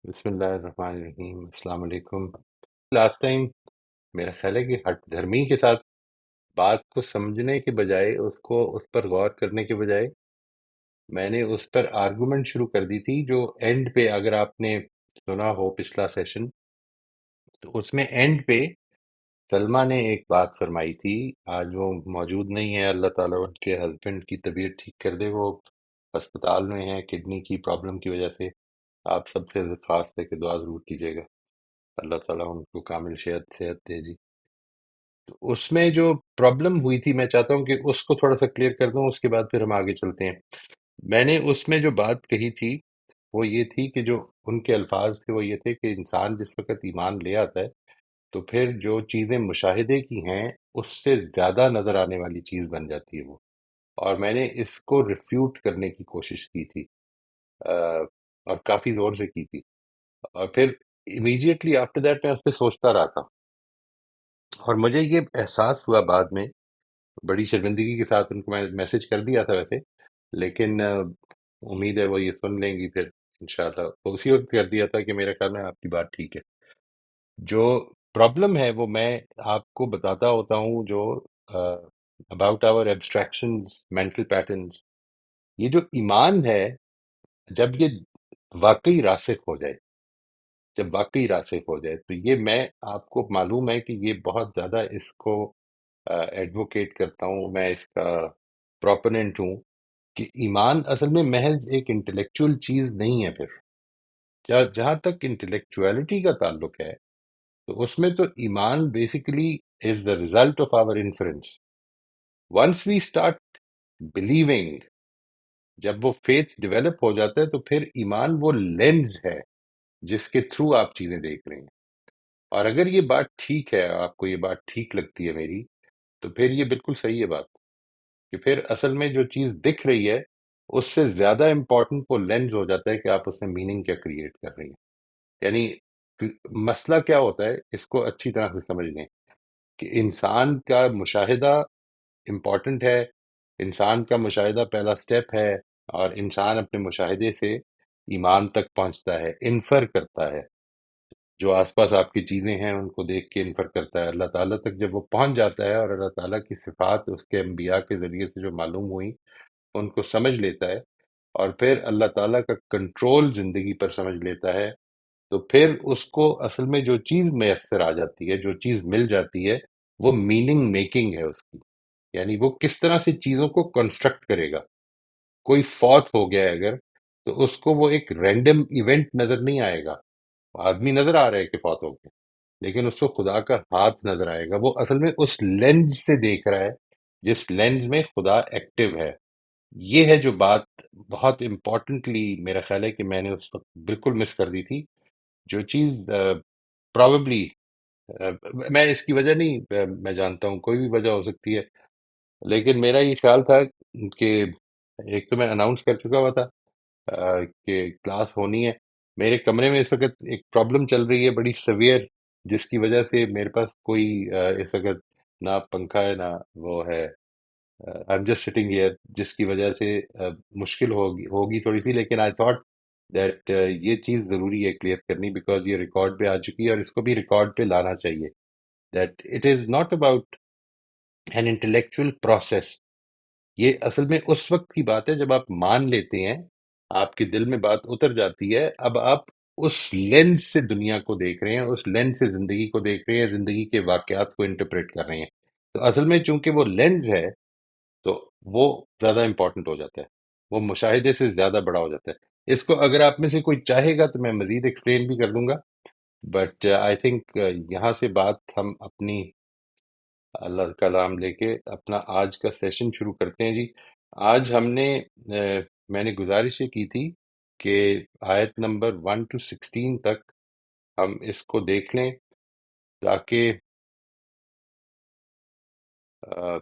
بسم اللہ الرحمن الرحیم، السلام علیکم۔ لاسٹ ٹائم میرا خیال ہے کہ ہٹ دھرمی کے ساتھ بات کو سمجھنے کے بجائے اس پر غور کرنے کے بجائے میں نے اس پر آرگومنٹ شروع کر دی تھی، جو اینڈ پہ اگر آپ نے سنا ہو پچھلا سیشن تو اس میں اینڈ پہ سلمہ نے ایک بات فرمائی تھی۔ آج وہ موجود نہیں ہے، اللہ تعالیٰ ان کے ہسبینڈ کی طبیعت ٹھیک کر دے، وہ ہسپتال میں ہیں کڈنی کی پرابلم کی وجہ سے۔ آپ سب سے خاص ہے کہ دعا ضرور کیجیے گا، اللہ تعالیٰ ان کو کامل صحت دے جی۔ تو اس میں جو پرابلم ہوئی تھی، میں چاہتا ہوں کہ اس کو تھوڑا سا کلیئر کر دوں، اس کے بعد پھر ہم آگے چلتے ہیں۔ میں نے اس میں جو بات کہی تھی وہ یہ تھی کہ جو ان کے الفاظ تھے وہ یہ تھے کہ انسان جس وقت ایمان لے آتا ہے تو پھر جو چیزیں مشاہدے کی ہیں اس سے زیادہ نظر آنے والی چیز بن جاتی ہے وہ۔ اور میں نے اس کو ریفیوٹ کرنے کی کوشش کی تھی، اور کافی زور سے کی تھی۔ اور پھر امیڈیٹلی آفٹر دیٹ میں اس پہ سوچتا رہا تھا، اور مجھے یہ احساس ہوا بعد میں، بڑی شرمندگی کے ساتھ ان کو میں میسج کر دیا تھا ویسے، لیکن امید ہے وہ یہ سن لیں گی پھر انشاءاللہ۔ تو اسی وقت کر دیا تھا کہ میرا خیال ہے آپ کی بات ٹھیک ہے۔ جو پرابلم ہے وہ میں آپ کو بتاتا ہوتا ہوں، جو about our abstractions, mental patterns, یہ جو ایمان ہے، جب یہ واقعی راسخ ہو جائے، جب واقعی راسخ ہو جائے تو یہ میں آپ کو معلوم ہے کہ یہ بہت زیادہ اس کو ایڈوکیٹ کرتا ہوں، میں اس کا پروپوننٹ ہوں کہ ایمان اصل میں محض ایک انٹلیکچوئل چیز نہیں ہے۔ پھر جہاں تک انٹلیکچویلٹی کا تعلق ہے تو اس میں تو ایمان basically is the result of our inference. Once we start believing, جب وہ فیتھ ڈیولپ ہو جاتا ہے تو پھر ایمان وہ لینز ہے جس کے تھرو آپ چیزیں دیکھ رہے ہیں۔ اور اگر یہ بات ٹھیک ہے، آپ کو یہ بات ٹھیک لگتی ہے میری، تو پھر یہ بالکل صحیح ہے بات، کہ پھر اصل میں جو چیز دکھ رہی ہے اس سے زیادہ امپورٹنٹ وہ لینز ہو جاتا ہے کہ آپ اس میں میننگ کیا کریٹ کر رہی ہیں۔ یعنی مسئلہ کیا ہوتا ہے، اس کو اچھی طرح سے سمجھ لیں کہ انسان کا مشاہدہ امپورٹنٹ ہے، انسان کا مشاہدہ پہلا سٹیپ ہے، اور انسان اپنے مشاہدے سے ایمان تک پہنچتا ہے، انفر کرتا ہے، جو آس پاس آپ کی چیزیں ہیں ان کو دیکھ کے انفر کرتا ہے۔ اللہ تعالیٰ تک جب وہ پہنچ جاتا ہے اور اللہ تعالیٰ کی صفات اس کے انبیاء کے ذریعے سے جو معلوم ہوئی ان کو سمجھ لیتا ہے، اور پھر اللہ تعالیٰ کا کنٹرول زندگی پر سمجھ لیتا ہے، تو پھر اس کو اصل میں جو چیز میسر آ جاتی ہے، جو چیز مل جاتی ہے، وہ میننگ میکنگ ہے اس کی۔ یعنی وہ کس طرح سے چیزوں کو کنسٹرکٹ کرے گا۔ کوئی فوت ہو گیا ہے اگر، تو اس کو وہ ایک رینڈم ایونٹ نظر نہیں آئے گا۔ آدمی نظر آ رہا ہے کہ فوت ہو گیا، لیکن اس کو خدا کا ہاتھ نظر آئے گا۔ وہ اصل میں اس لینز سے دیکھ رہا ہے جس لینز میں خدا ایکٹیو ہے۔ یہ ہے جو بات بہت امپورٹنٹلی میرا خیال ہے کہ میں نے اس وقت بالکل مس کر دی تھی، جو چیز پرابیبلی میں اس کی وجہ نہیں، میں جانتا ہوں کوئی بھی وجہ ہو سکتی ہے، لیکن میرا یہ خیال تھا کہ ایک تو میں اناؤنس کر چکا ہوا تھا کہ کلاس ہونی ہے۔ میرے کمرے میں اس وقت ایک پرابلم چل رہی ہے بڑی سویئر، جس کی وجہ سے میرے پاس کوئی اس وقت نہ پنکھا ہے نہ وہ ہے، I am just sitting here, جس کی وجہ سے مشکل ہوگی تھوڑی سی، لیکن آئی تھاٹ دیٹ یہ چیز ضروری ہے کلیئر کرنی، بیکاز یہ ریکارڈ پہ آ چکی ہے اور اس کو بھی ریکارڈ پہ لانا چاہیے، that it is not about an intellectual process. یہ اصل میں اس وقت کی بات ہے جب آپ مان لیتے ہیں، آپ کے دل میں بات اتر جاتی ہے، اب آپ اس لینز سے دنیا کو دیکھ رہے ہیں، اس لینز سے زندگی کو دیکھ رہے ہیں، زندگی کے واقعات کو انٹرپریٹ کر رہے ہیں۔ تو اصل میں چونکہ وہ لینز ہے تو وہ زیادہ امپورٹنٹ ہو جاتا ہے، وہ مشاہدے سے زیادہ بڑا ہو جاتا ہے۔ اس کو اگر آپ میں سے کوئی چاہے گا تو میں مزید ایکسپلین بھی کر دوں گا، بٹ آئی تھنک یہاں سے بات ہم اپنی اللہ کا نام لے کے اپنا آج کا سیشن شروع کرتے ہیں جی۔ آج ہم نے میں نے گزارش یہ کی تھی کہ آیت نمبر 1 to 16 تک ہم اس کو دیکھ لیں، تاکہ آ،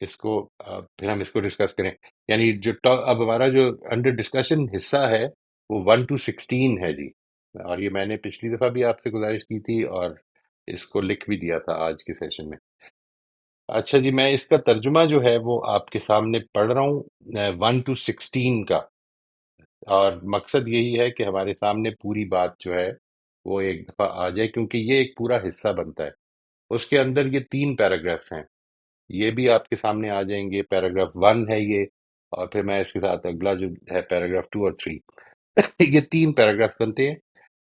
اس کو پھر ہم اس کو ڈسکس کریں۔ یعنی جو اب ہمارا جو انڈر ڈسکشن حصہ ہے وہ 1 to 16 ہے جی، اور یہ میں نے پچھلی دفعہ بھی آپ سے گزارش کی تھی اور اس کو لکھ بھی دیا تھا آج کے سیشن میں۔ اچھا جی، میں اس کا ترجمہ جو ہے وہ آپ کے سامنے پڑھ رہا ہوں 1 to 16 کا۔ اور مقصد یہی ہے کہ ہمارے سامنے پوری بات جو ہے وہ ایک دفعہ آ جائے، کیونکہ یہ ایک پورا حصہ بنتا ہے۔ اس کے اندر یہ 3 پیراگرافs ہیں، یہ بھی آپ کے سامنے آ جائیں گے۔ پیراگراف 1 ہے یہ، اور پھر میں اس کے ساتھ اگلا جو ہے پیراگراف 2 اور 3 یہ 3 پیراگراف بنتے ہیں،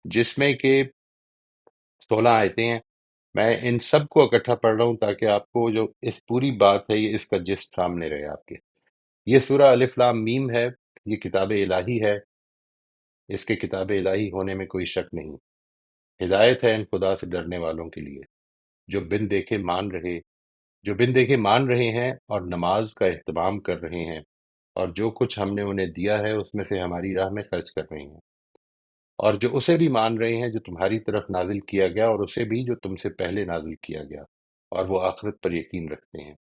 جس میں کہ 16 آیتیں ہیں۔ میں ان سب کو اکٹھا پڑھ رہا ہوں تاکہ آپ کو جو اس پوری بات ہے یہ اس کا جسٹ سامنے رہے آپ کے۔ یہ سورہ الف لام میم ہے، یہ کتاب الہی ہے، اس کے کتاب الہی ہونے میں کوئی شک نہیں۔ ہدایت ہے ان خدا سے ڈرنے والوں کے لیے، جو بن دیکھے مان رہے جو بن دیکھے مان رہے ہیں اور نماز کا اہتمام کر رہے ہیں، اور جو کچھ ہم نے انہیں دیا ہے اس میں سے ہماری راہ میں خرچ کر رہے ہیں، اور جو اسے بھی مان رہے ہیں جو تمہاری طرف نازل کیا گیا، اور اسے بھی جو تم سے پہلے نازل کیا گیا، اور وہ آخرت پر یقین رکھتے ہیں۔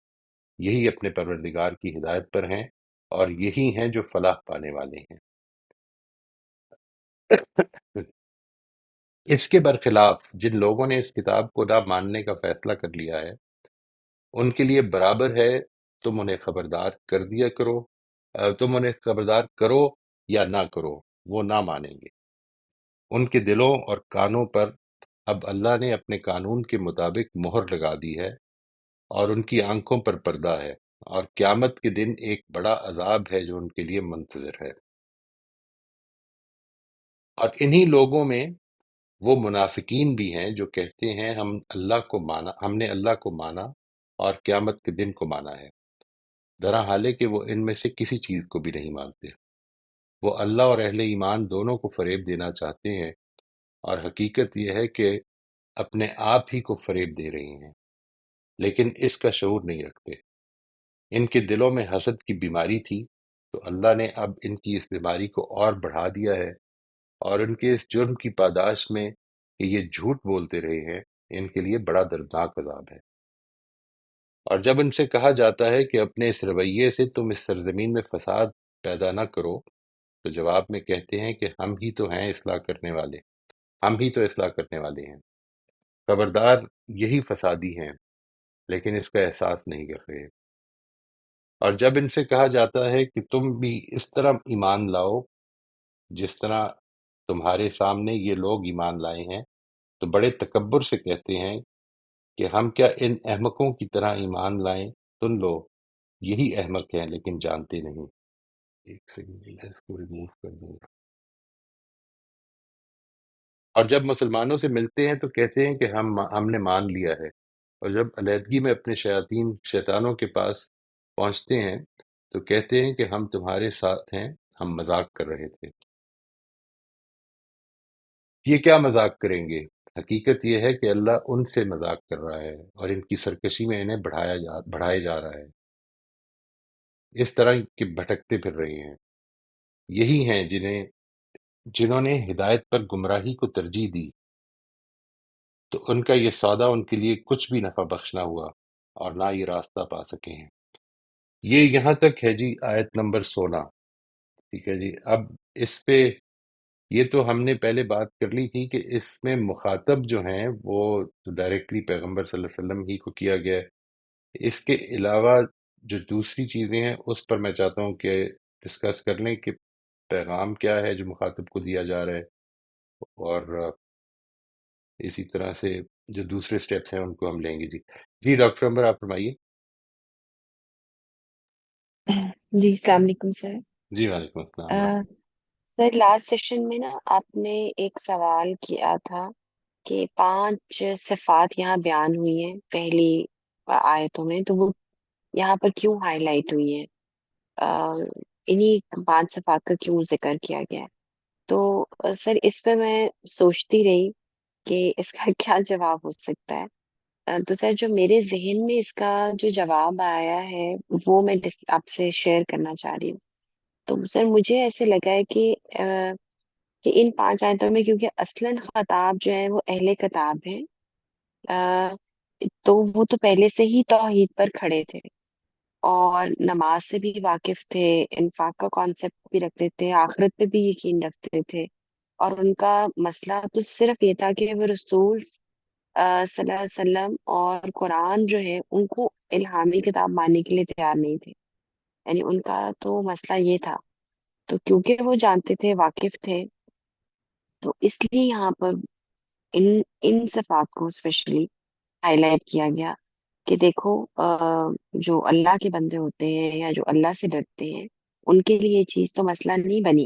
یہی اپنے پروردگار کی ہدایت پر ہیں، اور یہی ہیں جو فلاح پانے والے ہیں۔ اس کے برخلاف جن لوگوں نے اس کتاب کو نہ ماننے کا فیصلہ کر لیا ہے، ان کے لیے برابر ہے تم انہیں خبردار کر دیا کرو تم انہیں خبردار کرو یا نہ کرو، وہ نہ مانیں گے۔ ان کے دلوں اور کانوں پر اب اللہ نے اپنے قانون کے مطابق مہر لگا دی ہے، اور ان کی آنکھوں پر پردہ ہے، اور قیامت کے دن ایک بڑا عذاب ہے جو ان کے لیے منتظر ہے۔ اور انہی لوگوں میں وہ منافقین بھی ہیں جو کہتے ہیں ہم نے اللہ کو مانا اور قیامت کے دن کو مانا ہے، درا حال ہے کہ وہ ان میں سے کسی چیز کو بھی نہیں مانتے۔ وہ اللہ اور اہل ایمان دونوں کو فریب دینا چاہتے ہیں، اور حقیقت یہ ہے کہ اپنے آپ ہی کو فریب دے رہے ہیں، لیکن اس کا شعور نہیں رکھتے۔ ان کے دلوں میں حسد کی بیماری تھی، تو اللہ نے اب ان کی اس بیماری کو اور بڑھا دیا ہے، اور ان کے اس جرم کی پاداش میں کہ یہ جھوٹ بولتے رہے ہیں، ان کے لیے بڑا دردناک عذاب ہے۔ اور جب ان سے کہا جاتا ہے کہ اپنے اس رویے سے تم اس سرزمین میں فساد پیدا نہ کرو، تو جواب میں کہتے ہیں کہ ہم ہی تو ہیں اصلاح کرنے والے، ہم ہی تو اصلاح کرنے والے ہیں۔ خبردار، یہی فسادی ہیں، لیکن اس کا احساس نہیں کر رہے۔ اور جب ان سے کہا جاتا ہے کہ تم بھی اس طرح ایمان لاؤ جس طرح تمہارے سامنے یہ لوگ ایمان لائے ہیں، تو بڑے تکبر سے کہتے ہیں کہ ہم کیا ان احمقوں کی طرح ایمان لائیں؟ سن لو، یہی احمق ہیں لیکن جانتے نہیں۔ ایک سیکنڈ، میں اس کو ریموو کر دوں گا۔ اور جب مسلمانوں سے ملتے ہیں تو کہتے ہیں کہ ہم نے مان لیا ہے، اور جب علیحدگی میں اپنے شیطانوں کے پاس پہنچتے ہیں تو کہتے ہیں کہ ہم تمہارے ساتھ ہیں، ہم مذاق کر رہے تھے۔ یہ کیا مذاق کریں گے؟ حقیقت یہ ہے کہ اللہ ان سے مذاق کر رہا ہے، اور ان کی سرکشی میں انہیں بڑھائے جا رہا ہے، اس طرح کہ بھٹکتے پھر رہے ہیں۔ یہی ہیں جنہوں نے ہدایت پر گمراہی کو ترجیح دی، تو ان کا یہ سودا ان کے لیے کچھ بھی نفع بخش نہ ہوا، اور نہ یہ راستہ پا سکے ہیں۔ یہ یہاں تک ہے جی، آیت نمبر 16۔ ٹھیک ہے جی، اب اس پہ یہ تو ہم نے پہلے بات کر لی تھی کہ اس میں مخاطب جو ہیں وہ ڈائریکٹلی پیغمبر صلی اللہ علیہ وسلم ہی کو کیا گیا ہے۔ اس کے علاوہ جو دوسری چیزیں ہیں اس پر میں چاہتا ہوں کہ ڈسکس کر لیں کہ پیغام کیا ہے جو مخاطب کو دیا جا رہا ہے، اور اسی طرح سے جو دوسرے سٹیپس ہیں ان کو ہم لیں گے۔ جی ڈاکٹر عمر، آپ فرمائیے۔ جی السلام علیکم سر۔ جی وعلیکم السلام ورحمۃ سر لاسٹ سیشن میں نا آپ نے ایک سوال کیا تھا کہ 5 صفات یہاں بیان ہوئی ہیں پہلی آیتوں میں، تو وہ یہاں پر کیوں ہائی لائٹ ہوئی ہیں؟ انہی 5 صفات کا کیوں ذکر کیا گیا ہے؟ تو سر اس پہ میں سوچتی رہی کہ اس کا کیا جواب ہو سکتا ہے۔ تو سر جو میرے ذہن میں اس کا جو جواب آیا ہے وہ میں آپ سے شیئر کرنا چاہ رہی ہوں۔ تو سر مجھے ایسے لگا ہے کہ ان 5 آیتوں میں کیونکہ اصلاً خطاب جو ہے وہ اہل کتاب ہیں، تو وہ تو پہلے سے ہی توحید پر کھڑے تھے، اور نماز سے بھی واقف تھے، انفاق کا کانسیپٹ بھی رکھتے تھے، آخرت پہ بھی یقین رکھتے تھے، اور ان کا مسئلہ تو صرف یہ تھا کہ وہ رسول صلی اللہ علیہ وسلم اور قرآن جو ہے ان کو الہامی کتاب ماننے کے لیے تیار نہیں تھے، یعنی ان کا تو مسئلہ یہ تھا۔ تو کیونکہ وہ جانتے تھے، واقف تھے، تو اس لیے یہاں پر ان ان صفات کو اسپیشلی ہائی لائٹ کیا گیا کہ دیکھو، جو اللہ کے بندے ہوتے ہیں یا جو اللہ سے ڈرتے ہیں، ان کے لیے یہ چیز تو مسئلہ نہیں بنی،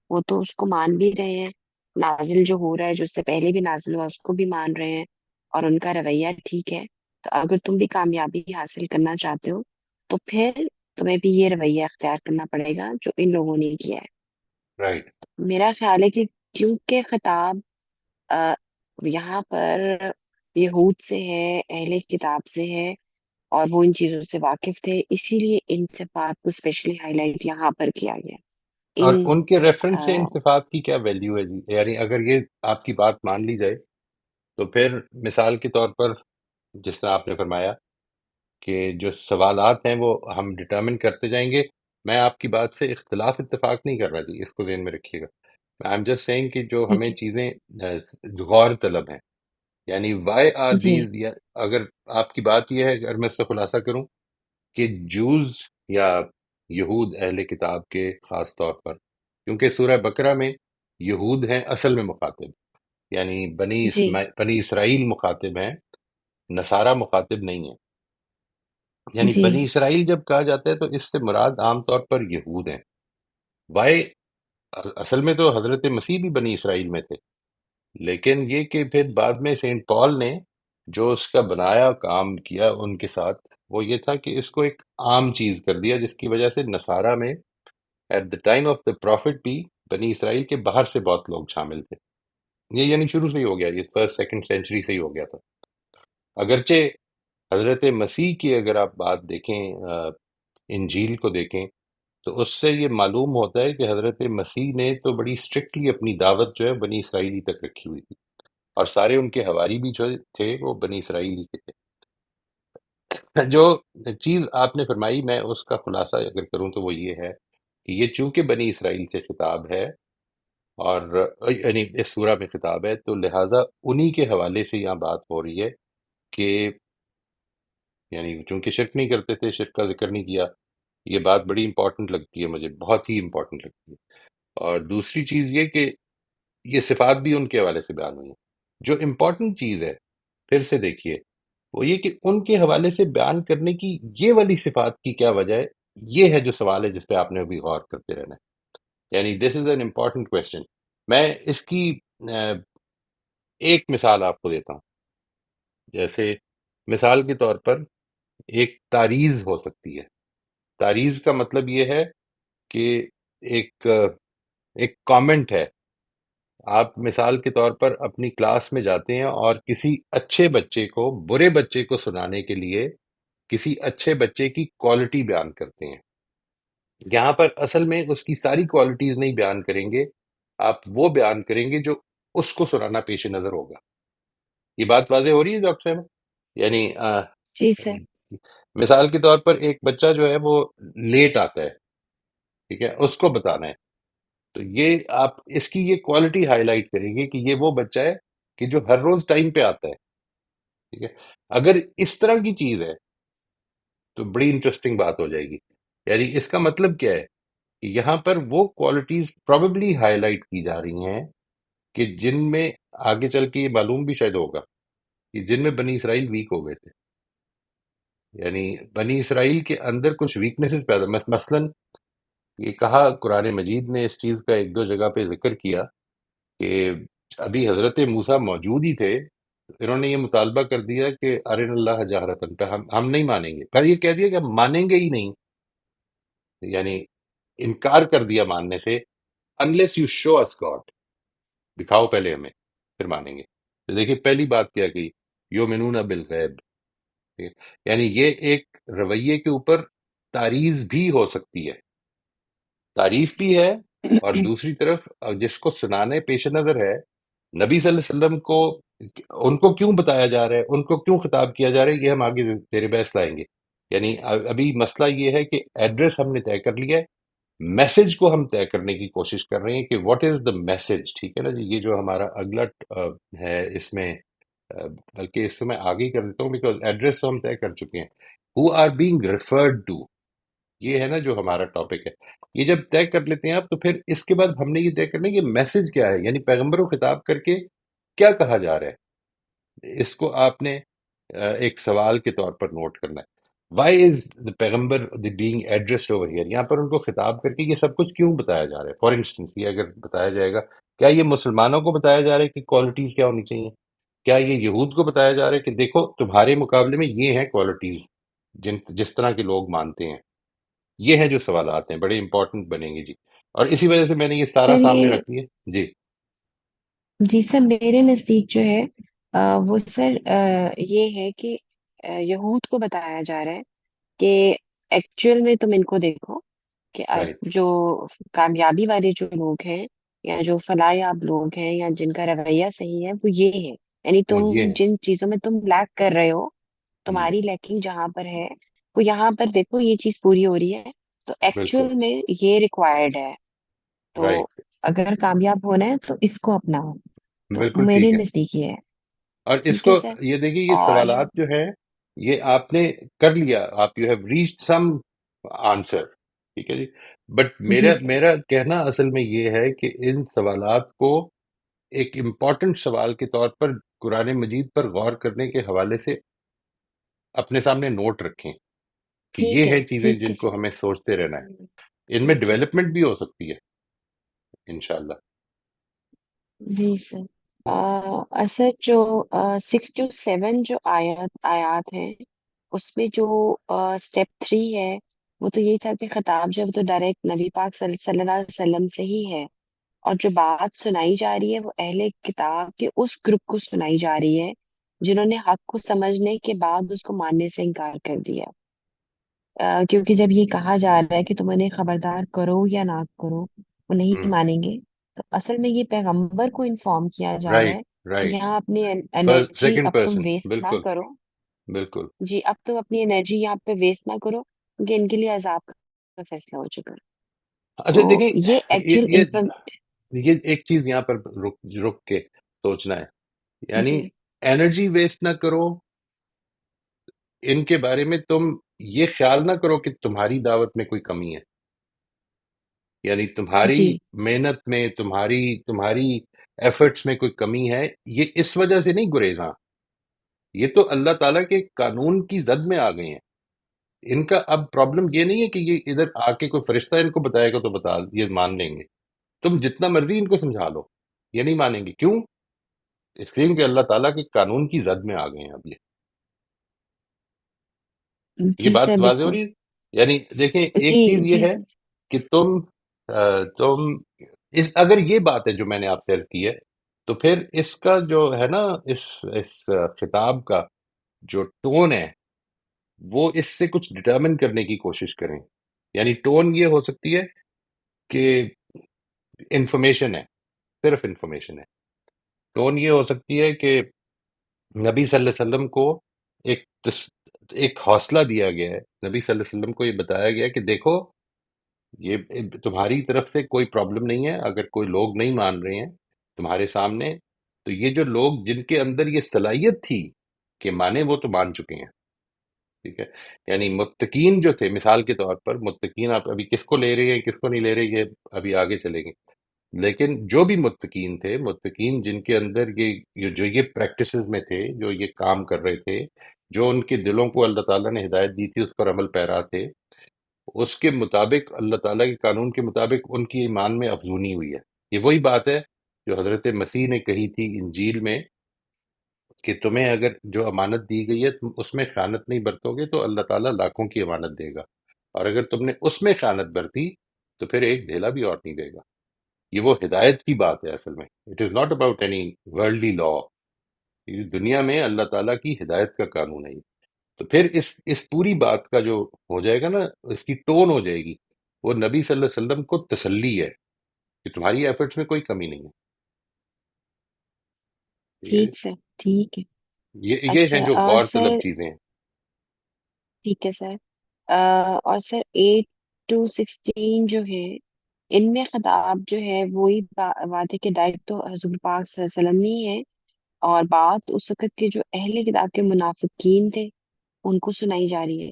وہ تو اس کو مان بھی رہے ہیں، نازل جو ہو رہا ہے، جو اس سے پہلے بھی نازل ہوا اس کو بھی مان رہے ہیں، اور ان کا رویہ ٹھیک ہے۔ تو اگر تم بھی کامیابی حاصل کرنا چاہتے ہو تو پھر تمہیں بھی یہ رویہ اختیار کرنا پڑے گا جو ان لوگوں نے کیا ہے۔ رائٹ. میرا خیال ہے کہ کیونکہ خطاب آ، یہاں پر یہود سے ہے، اہل کتاب سے ہے، اور وہ ان چیزوں سے واقف تھے، اسی لیے ان صفات کو اسپیشلی ہائی لائٹ یہاں پر کیا گیا۔ اور ان ان کے ریفرنس سے آ، ان صفات کی کیا ویلیو ہے جی؟ یعنی اگر یہ آپ کی بات مان لی جائے تو پھر مثال کے طور پر جس طرح آپ نے فرمایا کہ جو سوالات ہیں وہ ہم ڈٹرمن کرتے جائیں گے. میں آپ کی بات سے اختلاف اتفاق نہیں کر رہا جی، اس کو ذہن میں رکھیے گا. آئی ایم جسٹ سیئنگ کہ جو ہمیں جی چیزیں غور طلب ہیں، یعنی وائی آر جی دیز، یا اگر آپ کی بات یہ ہے، اگر میں اس کا خلاصہ کروں کہ جوز یا یہود اہل کتاب کے خاص طور پر، کیونکہ سورہ بقرہ میں یہود ہیں اصل میں مخاطب، یعنی جی بنی اسرائیل مخاطب ہیں، نصارہ مخاطب نہیں ہیں. یعنی جی بنی اسرائیل جب کہا جاتا ہے تو اس سے مراد عام طور پر یہود ہیں. وائی، اصل میں تو حضرت مسیح بھی بنی اسرائیل میں تھے، لیکن یہ کہ پھر بعد میں سینٹ پال نے جو اس کا بنایا کام کیا ان کے ساتھ، وہ یہ تھا کہ اس کو ایک عام چیز کر دیا، جس کی وجہ سے نصارہ میں at the time of the prophet بھی بنی اسرائیل کے باہر سے بہت لوگ شامل تھے. یہ یعنی شروع سے ہی ہو گیا، یہ فرسٹ سیکنڈ سینچری سے ہی ہو گیا تھا. اگرچہ حضرت مسیح کی اگر آپ بات دیکھیں، انجیل کو دیکھیں، تو اس سے یہ معلوم ہوتا ہے کہ حضرت مسیح نے تو بڑی اسٹرکٹلی اپنی دعوت جو ہے بنی اسرائیلی تک رکھی ہوئی تھی، اور سارے ان کے حواری بھی جو تھے وہ بنی اسرائیلی کے تھے. جو چیز آپ نے فرمائی، میں اس کا خلاصہ اگر کروں تو وہ یہ ہے کہ یہ چونکہ بنی اسرائیل سے خطاب ہے، اور یعنی اس سورہ میں خطاب ہے، تو لہٰذا انہی کے حوالے سے یہاں بات ہو رہی ہے کہ یعنی چونکہ شرک نہیں کرتے تھے، شرک کا ذکر نہیں کیا. یہ بات بڑی امپورٹنٹ لگتی ہے مجھے، بہت ہی امپورٹنٹ لگتی ہے. اور دوسری چیز یہ کہ یہ صفات بھی ان کے حوالے سے بیان ہوئی ہیں. جو امپورٹنٹ چیز ہے، پھر سے دیکھیے، وہ یہ کہ ان کے حوالے سے بیان کرنے کی یہ والی صفات کی کیا وجہ ہے. یہ ہے جو سوال ہے جس پہ آپ نے ابھی غور کرتے رہنا ہے. یعنی دس از این امپورٹنٹ کوشچن. میں اس کی ایک مثال آپ کو دیتا ہوں. جیسے مثال کے طور پر ایک تعریض ہو سکتی ہے. تعریض کا مطلب یہ ہے کہ ایک ایک کامنٹ ہے. آپ مثال کے طور پر اپنی کلاس میں جاتے ہیں اور کسی اچھے بچے کو برے بچے کو سنانے کے لیے کسی اچھے بچے کی کوالٹی بیان کرتے ہیں. یہاں پر اصل میں اس کی ساری کوالٹیز نہیں بیان کریں گے، آپ وہ بیان کریں گے جو اس کو سنانا پیش نظر ہوگا. یہ بات واضح ہو رہی ہے ڈاکٹر صاحب؟ یعنی جی سر۔ مثال کے طور پر ایک بچہ جو ہے وہ لیٹ آتا ہے، ٹھیک ہے، اس کو بتانا ہے. تو یہ آپ اس کی یہ کوالٹی ہائی لائٹ کریں گے کہ یہ وہ بچہ ہے کہ جو ہر روز ٹائم پہ آتا ہے. ٹھیک ہے. اگر اس طرح کی چیز ہے تو بڑی انٹرسٹنگ بات ہو جائے گی. یعنی اس کا مطلب کیا ہے کہ یہاں پر وہ کوالٹیز پروبیبلی ہائی لائٹ کی جا رہی ہیں کہ جن میں آگے چل کے یہ معلوم بھی شاید ہوگا کہ جن میں بنی اسرائیل ویک ہو گئے تھے. یعنی بنی اسرائیل کے اندر کچھ ویکنیسز پیدا، مثلا یہ کہا قرآن مجید نے، اس چیز کا ایک دو جگہ پہ ذکر کیا کہ ابھی حضرت موسیٰ موجود ہی تھے، انہوں نے یہ مطالبہ کر دیا کہ ارن اللہ جہرتن پہ ہم نہیں مانیں گے. پھر یہ کہہ دیا کہ ہم مانیں گے ہی نہیں، یعنی انکار کر دیا ماننے سے. unless you show us God، دکھاؤ پہلے ہمیں پھر مانیں گے. تو دیکھیے پہلی بات کیا کی، یومنون بالغیب. یعنی یہ ایک رویے کے اوپر تعریض بھی ہو سکتی ہے، تعریف بھی ہے، اور دوسری طرف جس کو سنانے پیش نظر ہے نبی صلی اللہ علیہ وسلم کو، ان کو کیوں بتایا جا رہا ہے، ان کو کیوں خطاب کیا جا رہا ہے، یہ ہم آگے زیر بحث لائیں گے. یعنی ابھی مسئلہ یہ ہے کہ ایڈریس ہم نے طے کر لیا ہے، میسج کو ہم طے کرنے کی کوشش کر رہے ہیں کہ واٹ از دا میسج. ٹھیک ہے نا جی؟ یہ جو ہمارا اگلا ہے اس میں، بلکہ اس سے میں آگے ہی کر دیتا ہوں، بیکاز ایڈریس تو ہم طے کر چکے ہیں. Who are being referred to, یہ ہے نا جو ہمارا ٹاپک ہے، یہ جب طے کر لیتے ہیں آپ، تو پھر اس کے بعد ہم نے یہ طے کرنا ہے کہ میسج کیا ہے، یعنی پیغمبر کو خطاب کر کے کیا کہا جا رہا ہے، اس کو آپ نے ایک سوال کے طور پر نوٹ کرنا ہے. وائی از دا پیغمبر دی بینگ ایڈریسڈ اوور ہیئر، یہاں پر ان کو خطاب کر کے یہ سب کچھ کیوں بتایا جا رہا ہے؟ فار انسٹنس یہ اگر بتایا جائے گا، کیا یہ مسلمانوں کو بتایا جا رہا ہے کہ کوالٹیز کیا ہونی چاہیے؟ کیا یہ یہود کو بتایا جا رہا ہے کہ دیکھو تمہارے مقابلے میں یہ ہیں کوالٹیز جس طرح کے لوگ مانتے ہیں؟ یہ ہیں جو سوالات ہیں، بڑے امپورٹنٹ بنیں گے جی. اور اسی وجہ سے میں نے یہ سارا سر سامنے یہ رکھ دیا جی. جی سر، میرے نزدیک جو ہے وہ سر یہ ہے کہ یہود کو بتایا جا رہا ہے کہ ایکچوئل میں تم ان کو دیکھو کہ رائٹ. جو کامیابی والے جو لوگ ہیں یا جو فلاح یاب لوگ ہیں یا جن کا رویہ صحیح ہے وہ یہ ہے. یعنی وہ تم یہ ہیں. جن چیزوں میں تم لیک کر رہے ہو، ہم، تمہاری لیکنگ جہاں پر ہے وہ یہاں پر دیکھو یہ چیز پوری ہو رہی ہے، تو بالکل. ایکچوئل میں یہ ریکوائرڈ ہے. تو رائٹ. اگر کامیاب ہونا ہے تو اس کو اپناؤ. تو بالکل میرے ٹھیک ہے. نزدیک یہ ہے. اور اس ٹھیک کو ہے سر. یہ دیکھیے، یہ اور سوالات جو ہیں یہ آپ نے کر لیا، آپ you have reach some answer. ٹھیک ہے جی. بٹ جی میرا سر. میرا کہنا اصل میں یہ ہے کہ ان سوالات کو ایک امپورٹنٹ سوال کے طور پر قرآن مجید پر غور کرنے کے حوالے سے اپنے سامنے نوٹ رکھیں کہ ٹھیک یہ ہے. ہیں چیزیں ٹھیک ہے جن کو سر. ہمیں سوچتے رہنا ہے. ان میں ٹھیک ہے. ڈیولپمنٹ بھی ہو سکتی ہے انشاءاللہ. جی سر. اصل جو 6 to 7 جو آیات ہیں، اس میں جو اسٹیپ 3 ہے وہ تو یہی تھا کہ خطاب جو ہے وہ تو ڈائریکٹ نبی پاک صلی اللہ علیہ وسلم سے ہی ہے. اور جو بات سنائی جا رہی ہے وہ اہل کتاب کے اس گروپ کو سنائی جا رہی ہے جنہوں نے حق کو سمجھنے کے بعد اس کو ماننے سے انکار کر دیا. کیونکہ جب یہ کہا جا رہا ہے کہ تم انہیں خبردار کرو یا نہ کرو وہ نہیں مانیں گے، تو اصل میں یہ پیغمبر کو انفارم کیا جا رہا رائٹ. ہے کہ رائٹ. یہاں اپنی انرجی سیکنڈ اب تم پرسن. ویسٹ نہ بالکل. کرو. بالکل. جی، اب تم اپنی انرجی یہاں پہ ویسٹ نہ کرو کیونکہ ان کے لیے عذاب کا فیصلہ ہو چکا ہے. اچھا تو دیکھیں، یہ یہ ایکچوئل یہ یہ ایک چیز یہاں پر رک رک کے سوچنا ہے. یعنی جی انرجی ویسٹ نہ کرو، ان کے بارے میں تم یہ خیال نہ کرو کہ تمہاری دعوت میں کوئی کمی ہے. یعنی تمہاری جی محنت میں، تمہاری ایفرٹس میں کوئی کمی ہے، یہ اس وجہ سے نہیں گریزاں. یہ تو اللہ تعالیٰ کے قانون کی زد میں آ گئے ہیں. ان کا اب پرابلم یہ نہیں ہے کہ یہ ادھر آ کے کوئی فرشتہ ان کو بتائے گا تو یہ مان لیں گے. تم جتنا مرضی ان کو سمجھا لو، یہ نہیں مانیں گے. کیوں؟ اس لیے کہ اللہ تعالیٰ کے قانون کی زد میں آ گئے ہیں اب یہ جی سر، بات واضح ہو بالکل. رہی ہے. یعنی دیکھیں، جی ایک چیز یہ جی ہے سر. کہ تم اگر یہ بات ہے جو میں نے آپ سے عرض کی ہے، تو پھر اس کا جو ہے نا، اس خطاب کا جو ٹون ہے وہ اس سے کچھ ڈٹرمن کرنے کی کوشش کریں. یعنی ٹون یہ ہو سکتی ہے کہ انفارمیشن ہے، صرف انفارمیشن ہے. ٹون یہ ہو سکتی ہے کہ نبی صلی اللہ علیہ وسلم کو ایک ایک حوصلہ دیا گیا ہے. نبی صلی اللہ علیہ وسلم کو یہ بتایا گیا ہے کہ دیکھو یہ تمہاری طرف سے کوئی پرابلم نہیں ہے، اگر کوئی لوگ نہیں مان رہے ہیں تمہارے سامنے، تو یہ جو لوگ جن کے اندر یہ صلاحیت تھی کہ مانے، وہ تو مان چکے ہیں. ٹھیک ہے. یعنی متقین جو تھے، مثال کے طور پر متقین، آپ ابھی کس کو لے رہے ہیں کس کو نہیں لے رہے، یہ ابھی آگے چلیں گے. لیکن جو بھی متقین تھے، متقین جن کے اندر جو یہ پریکٹسز میں تھے، جو یہ کام کر رہے تھے، جو ان کے دلوں کو اللہ تعالیٰ نے ہدایت دی تھی اس پر عمل پیرا تھے، اس کے مطابق اللہ تعالیٰ کے قانون کے مطابق ان کی ایمان میں افزونی ہوئی ہے. یہ وہی بات ہے جو حضرت مسیح نے کہی تھی انجیل میں کہ تمہیں اگر جو امانت دی گئی ہے تم اس میں خیانت نہیں برتو گے تو اللہ تعالیٰ لاکھوں کی امانت دے گا، اور اگر تم نے اس میں خیانت برتی تو پھر ایک ڈھیلا بھی اور نہیں دے گا. یہ وہ ہدایت کی بات ہے اصل میں. It is not about any worldly law. دنیا میں اللہ تعالیٰ کی ہدایت کا قانون ہے یہ. تو پھر اس پوری بات کا جو ہو جائے گا نا، اس کی ٹون ہو جائے گی، وہ نبی صلی اللہ علیہ وسلم کو تسلی ہے کہ تمہاری ایفرٹس میں کوئی کمی نہیں ہے. ٹھیک ہے ٹھیک جی؟ سر. ٹھیک ہے. یہ ہیں اچھا جو غور سر. طلب چیزیں ہیں. ٹھیک ہے سر. اور سر 8 to 16 جو ہے ان میں خطاب جو ہے وہی بات ہے کہ ڈائریکٹ تو حضور پاک صلی اللہ علیہ وسلم ہی ہے، اور بات اس وقت کے جو اہل کتاب کے منافقین تھے ان کو سنائی جا رہی ہے.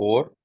4,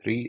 3,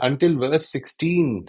until verse 16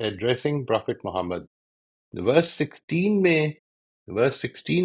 addressing Prophet Muhammad verse 16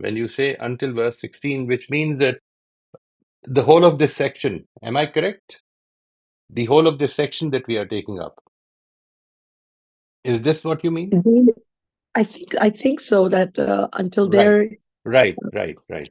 when you say until verse 16 which means that the whole of this section am I correct the whole of this section that we are taking up is this what you mean I think so that until right there. right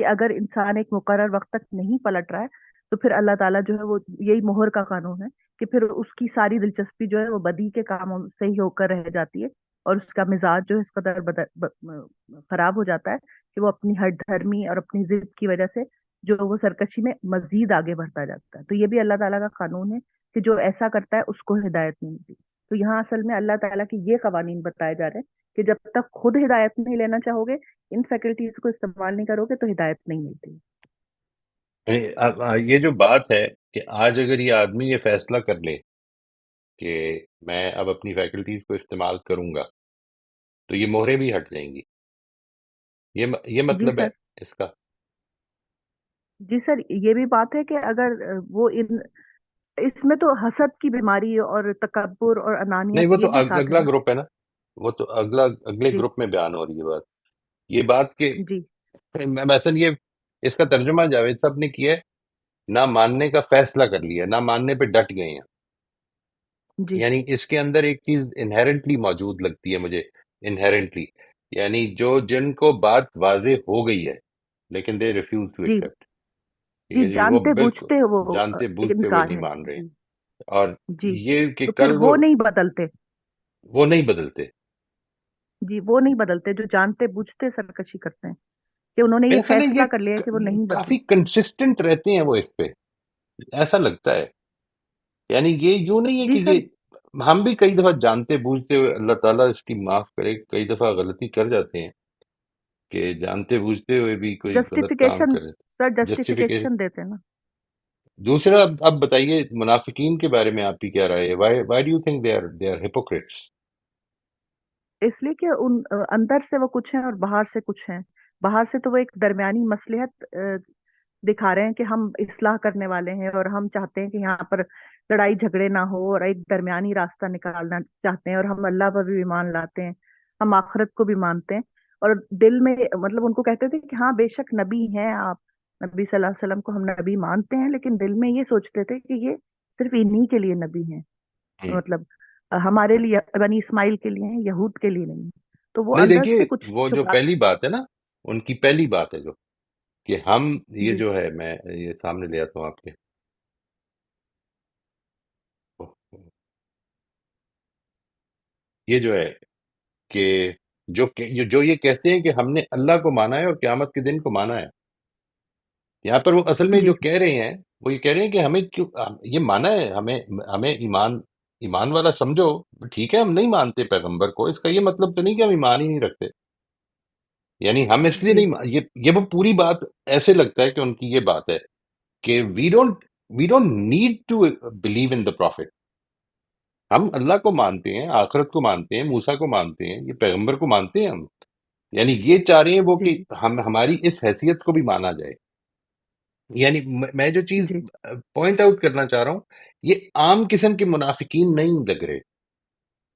کہ اگر انسان ایک مقرر وقت تک نہیں پلٹ رہا ہے تو پھر اللہ تعالیٰ جو ہے وہ یہی مہر کا قانون ہے کہ پھر اس کی ساری دلچسپی جو ہے وہ بدی کے کاموں سے ہی ہو کر رہ جاتی ہے، اور اس کا مزاج جو ہے اس قدر خراب ہو جاتا ہے کہ وہ اپنی ہٹ دھرمی اور اپنی ضد کی وجہ سے جو وہ سرکشی میں مزید آگے بڑھتا جاتا ہے۔ تو یہ بھی اللہ تعالیٰ کا قانون ہے کہ جو ایسا کرتا ہے اس کو ہدایت نہیں ملتی۔ تو یہاں اصل میں اللہ تعالیٰ کے یہ قوانین بتائے جا رہے ہیں کہ جب تک خود ہدایت نہیں لینا چاہو گے، ان فیکلٹیز کو استعمال نہیں کرو گے تو ہدایت نہیں ملتی۔ یہ جو بات ہے کہ آج اگر یہ آدمی یہ فیصلہ کر لے کہ میں اب اپنی فیکلٹیز کو استعمال کروں گا تو یہ مہریں بھی ہٹ جائیں گی، یہ جی مطلب ہے سر، اس کا؟ جی سر، یہ بھی بات ہے کہ اگر وہ اس میں تو حسد کی بیماری اور تکبر اور نہیں، انانیت وہ یہ تو بھی ساتھ ہے اگلا نا۔ گروپ ہے نا، وہ تو اگلے جی گروپ میں بیان ہو رہی ہے بات، یہ بات کہ جی مثلا یہ اس کا ترجمہ جاوید صاحب نے کیا ہے، نہ ماننے کا فیصلہ کر لیا، نہ ماننے پہ ڈٹ گئے ہیں، جی یعنی اس کے اندر ایک چیز انہیرنٹلی موجود لگتی ہے مجھے، انہیرنٹلی، یعنی جن کو بات واضح ہو گئی ہے لیکن دے ریفیوز ٹو جی ایکسیپٹ، ٹھیک جی، ہے جی، وہ جانتے بالکل بوجھتے وہ جانتے بوجھتے ہوئے انکار نہیں ہے۔ مان رہے، جی اور جی، یہ کہ تو پھر کل وہ نہیں بدلتے۔ وہ نہیں بدلتے، جی، وہ نہیں بدلتے جو جانتے بوجھتے سرکشی کرتے ہیں، کہ انہوں نے یہ میرا خیال ہے فیصلہ کر لیا ہے کہ وہ نہیں بدلے۔ کافی کنسسٹنٹ رہتے ہیں وہ اس پہ، ایسا لگتا ہے، یعنی یہ یوں نہیں ہے جی کہ سر، یہ ہم بھی کئی دفعہ جانتے بوجھتے ہوئے، اللہ تعالیٰ اس کی معاف کرے، کئی دفعہ غلطی کر جاتے ہیں کہ جانتے بوجھتے ہوئے بھی کوئی غلط کام جسٹیفیکیشن، کرے، سر جسٹیفیکیشن۔ جسٹیفیکیشن دیتے ہیں نا۔ دوسرا اب بتائیے منافقین کے بارے میں آپ کی کیا رائے ہے؟ Why do you think they are hypocrites؟ اس لیے کہ اندر سے وہ کچھ ہیں اور باہر سے کچھ ہیں۔ باہر سے تو وہ ایک درمیانی مصلحت دکھا رہے ہیں کہ ہم اصلاح کرنے والے ہیں اور ہم چاہتے ہیں کہ یہاں پر لڑائی جھگڑے نہ ہو، اور ایک درمیانی راستہ نکالنا چاہتے ہیں، اور ہم اللہ پر بھی ایمان لاتے ہیں، ہم آخرت کو بھی مانتے ہیں، اور دل میں مطلب ان کو کہتے تھے کہ ہاں بے شک نبی ہیں آپ، نبی صلی اللہ علیہ وسلم کو ہم نبی مانتے ہیں، لیکن دل میں یہ سوچتے تھے کہ یہ صرف انہی کے لیے نبی ہیں، ہم، مطلب ہمارے لیے بنی اسماعیل کے لیے ہیں، یہود کے لیے نہیں۔ تو وہ نہیں اندر دیکھیے، سے کچھ وہ جو چھپا۔ پہلی بات ہے نا، ان کی پہلی بات ہے جو کہ ہم، یہ جی جو ہے، میں یہ سامنے لے آتا ہوں آپ کے، یہ جو ہے کہ جو یہ کہتے ہیں کہ ہم نے اللہ کو مانا ہے اور قیامت کے دن کو مانا ہے، یہاں پر وہ اصل میں جی جو کہہ رہے ہیں وہ یہ کہہ رہے ہیں کہ ہمیں کیوں یہ مانا ہے، ہمیں ایمان والا سمجھو، ٹھیک ہے ہم نہیں مانتے پیغمبر کو، اس کا یہ مطلب تو نہیں کہ ہم ایمان ہی نہیں رکھتے، یعنی ہم اس لیے جی نہیں یہ وہ پوری بات ایسے لگتا ہے کہ ان کی یہ بات ہے کہ we don't need to believe in the prophet, ہم اللہ کو مانتے ہیں، آخرت کو مانتے ہیں، موسیٰ کو مانتے ہیں، یہ پیغمبر کو مانتے ہیں ہم، یعنی یہ چاہ رہے ہیں وہ جی کہ ہماری اس حیثیت کو بھی مانا جائے، یعنی میں جو چیز جی پوائنٹ آؤٹ کرنا چاہ رہا ہوں، یہ عام قسم کے منافقین نہیں لگ رہے،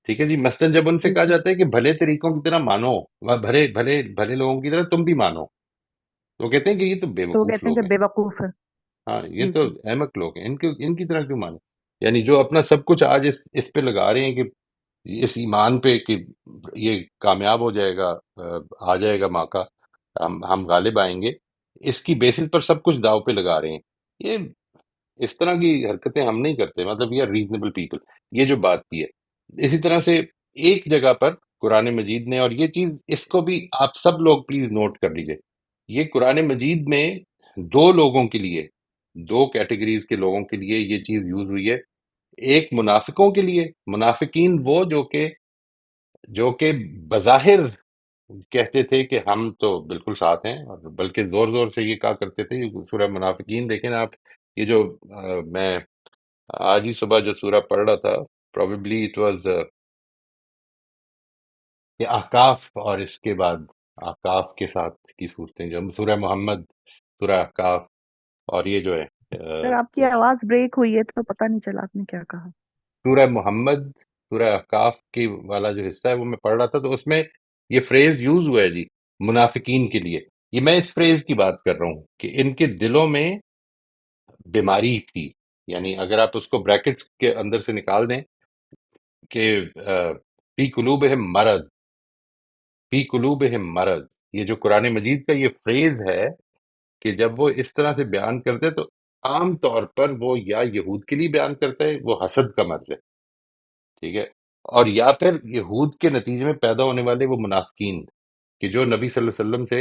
ٹھیک ہے جی، مثلاً جب ان سے جی کہا سر، جاتا ہے کہ بھلے طریقوں کی طرح مانو، بھلے بھلے بھلے لوگوں کی طرح تم بھی مانو، تو وہ کہتے ہیں کہ یہ تو بے تو وہ وقوف کہتے ہیں لوگ کہ ہیں، بے وقوف ہے۔ ہاں یہ جی تو جی احمق لوگ ہیں، ان کی طرح کیوں مانے، یعنی جو اپنا سب کچھ آج اس پہ لگا رہے ہیں کہ اس ایمان پہ کہ یہ کامیاب ہو جائے گا، آ جائے گا موقع، ہم غالب آئیں گے، اس کی بیسس پر سب کچھ داؤ پہ لگا رہے ہیں، یہ اس طرح کی حرکتیں ہم نہیں کرتے، مطلب یہ ریزنیبل پیپل، یہ جو بات کی ہے، اسی طرح سے ایک جگہ پر قرآن مجید نے، اور یہ چیز اس کو بھی آپ سب لوگ پلیز نوٹ کر لیجئے، یہ قرآن مجید میں دو لوگوں کے لیے، دو کیٹیگریز کے لوگوں کے لیے یہ چیز یوز ہوئی ہے، ایک منافقوں کے لیے، منافقین وہ جو کہ بظاہر کہتے تھے کہ ہم تو بالکل ساتھ ہیں، اور بلکہ زور زور سے یہ کہا کرتے تھے، سورہ منافقین دیکھیں نا آپ، یہ جو میں آج ہی صبح جو سورہ پڑھ رہا تھا، پروبیبلی اٹ واز یہ احقاف، اور اس کے بعد احقاف کے ساتھ کی صورتیں جو سورہ محمد، سورہ احقاف، اور یہ جو ہے سر، آپ کی آواز بریک ہوئی ہے تو پتہ نہیں چلا آپ نے کیا کہا۔ سورہ محمد، سورہ احقاف کی والا جو حصہ ہے وہ میں پڑھ رہا تھا، تو اس میں یہ فریز یوز ہوا ہے جی، منافقین کے لیے، یہ میں اس فریز کی بات کر رہا ہوں کہ ان کے دلوں میں بیماری تھی، یعنی اگر آپ اس کو بریکٹس کے اندر سے نکال دیں کہ فی قلوبہم مرض، فی قلوبہم مرض، یہ جو قرآن مجید کا یہ فریز ہے، کہ جب وہ اس طرح سے بیان کرتے تو عام طور پر وہ یا یہود کے لیے بیان کرتا ہے، وہ حسد کا مرض ہے، ٹھیک ہے، اور یا پھر یہود کے نتیجے میں پیدا ہونے والے وہ منافقین کہ جو نبی صلی اللہ علیہ وسلم سے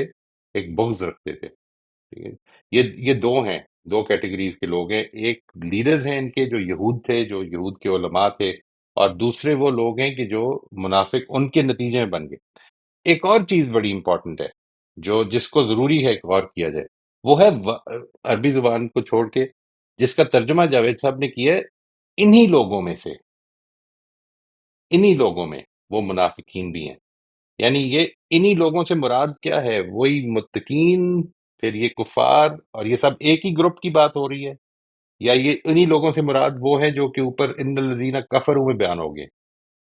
ایک بغض رکھتے تھے، ٹھیک ہے۔ یہ دو ہیں، دو کیٹیگریز کے لوگ ہیں، ایک لیڈرز ہیں ان کے جو یہود تھے، جو یہود کے علماء تھے، اور دوسرے وہ لوگ ہیں کہ جو منافق ان کے نتیجے میں بن گئے۔ ایک اور چیز بڑی امپورٹنٹ ہے جو جس کو ضروری ہے غور کیا جائے، وہ ہے عربی زبان کو چھوڑ کے جس کا ترجمہ جاوید صاحب نے کیا ہے، انہی لوگوں میں سے، انہی لوگوں میں وہ منافقین بھی ہیں۔ یعنی یہ انہی لوگوں سے مراد کیا ہے؟ وہی متقین، پھر یہ کفار، اور یہ سب ایک ہی گروپ کی بات ہو رہی ہے، یا یہ انہی لوگوں سے مراد وہ ہیں جو کہ اوپر ان الذین کفروا میں بیان ہو گئے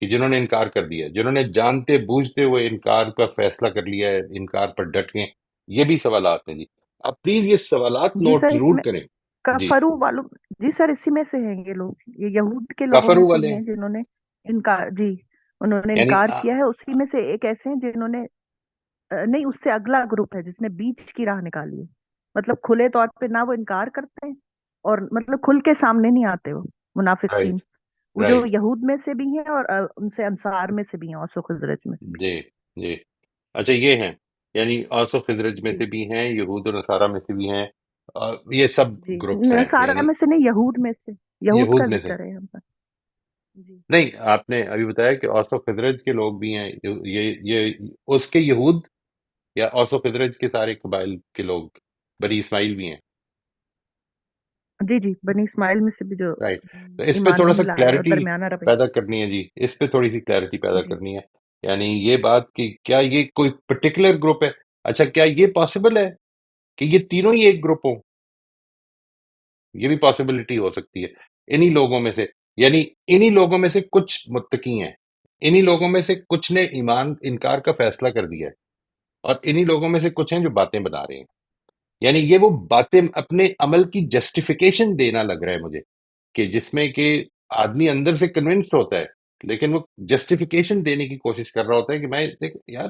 کہ جنہوں نے انکار کر دیا، جنہوں نے جانتے بوجھتے ہوئے انکار کا فیصلہ کر لیا ہے، انکار پر ڈٹ گئے؟ یہ بھی سوالات ہیں جی، آپ پلیز یہ سوالات جی نوٹ سر، اس ضرور میں کریں۔ جی، کفرو والوں، جی سر اسی میں سے ہیں یہ لوگ، یہ یہود کے لوگوں میں کفرو سے والے ہی ہیں، ہیں جنہوں نے انکار، جی انہوں نے یعنی انکار کیا ہے۔ اسی میں سے ایک ایسے ہیں جنہوں نے نہیں، اس سے اگلا گروپ ہے جس نے بیچ کی راہ نکالی ہے، مطلب کھلے طور پہ نہ وہ انکار کرتے ہیں اور مطلب کھل کے سامنے نہیں آتے وہ منافقین، رائٹ، وہ جو رائٹ، یہود میں سے بھی ہیں اور ان سے انصار میں سے بھی ہیں، اوس و خزرج میں سے بھی۔ جی، جی، اچھا یہ ہیں، یعنی اوس و خزرج میں جی سے بھی ہیں، یہود و نصارہ میں سے بھی ہیں، اور یہ سب جی، گروپس ہیں، سارا یعنی میں سے نہیں، یہود میں سے، یہود کا یہود میں سے ذکر ہے یہاں پر۔ جی نہیں، آپ نے ابھی بتایا کہ اوس و خزرج کے لوگ بھی ہیں، یہ اس کے یہود یا اوس و خزرج کے سارے قبائل کے لوگ، بنی اسماعیل بھی ہیں؟ جی، جی بنی اسماعیل میں سے بھی جو رائٹ، تو اس پہ ایمان تھوڑا سا نہیں لائے اور کلیئرٹی درمیانہ رویہ۔ پیدا کرنی ہے جی، اس پہ تھوڑی سی کلیئرٹی پیدا جی کرنی ہے، یعنی یہ بات کہ کیا یہ کوئی پرٹیکولر گروپ ہے؟ اچھا کیا یہ پاسبل ہے کہ یہ تینوں ہی ایک گروپ ہوں؟ یہ بھی پاسبلٹی ہو سکتی ہے، انہی لوگوں میں سے، یعنی انہی لوگوں میں سے کچھ متقی ہیں، انہی لوگوں میں سے کچھ نے ایمان انکار کا فیصلہ کر دیا ہے، اور انہی لوگوں میں سے کچھ ہیں جو باتیں بنا رہے ہیں۔ یعنی یہ وہ باتیں اپنے عمل کی جسٹیفیکیشن دینا لگ رہا ہے مجھے، کہ جس میں کہ آدمی اندر سے کنونسڈ ہوتا ہے لیکن وہ جسٹیفیکیشن دینے کی کوشش کر رہا ہوتا ہے کہ میں دیکھ یار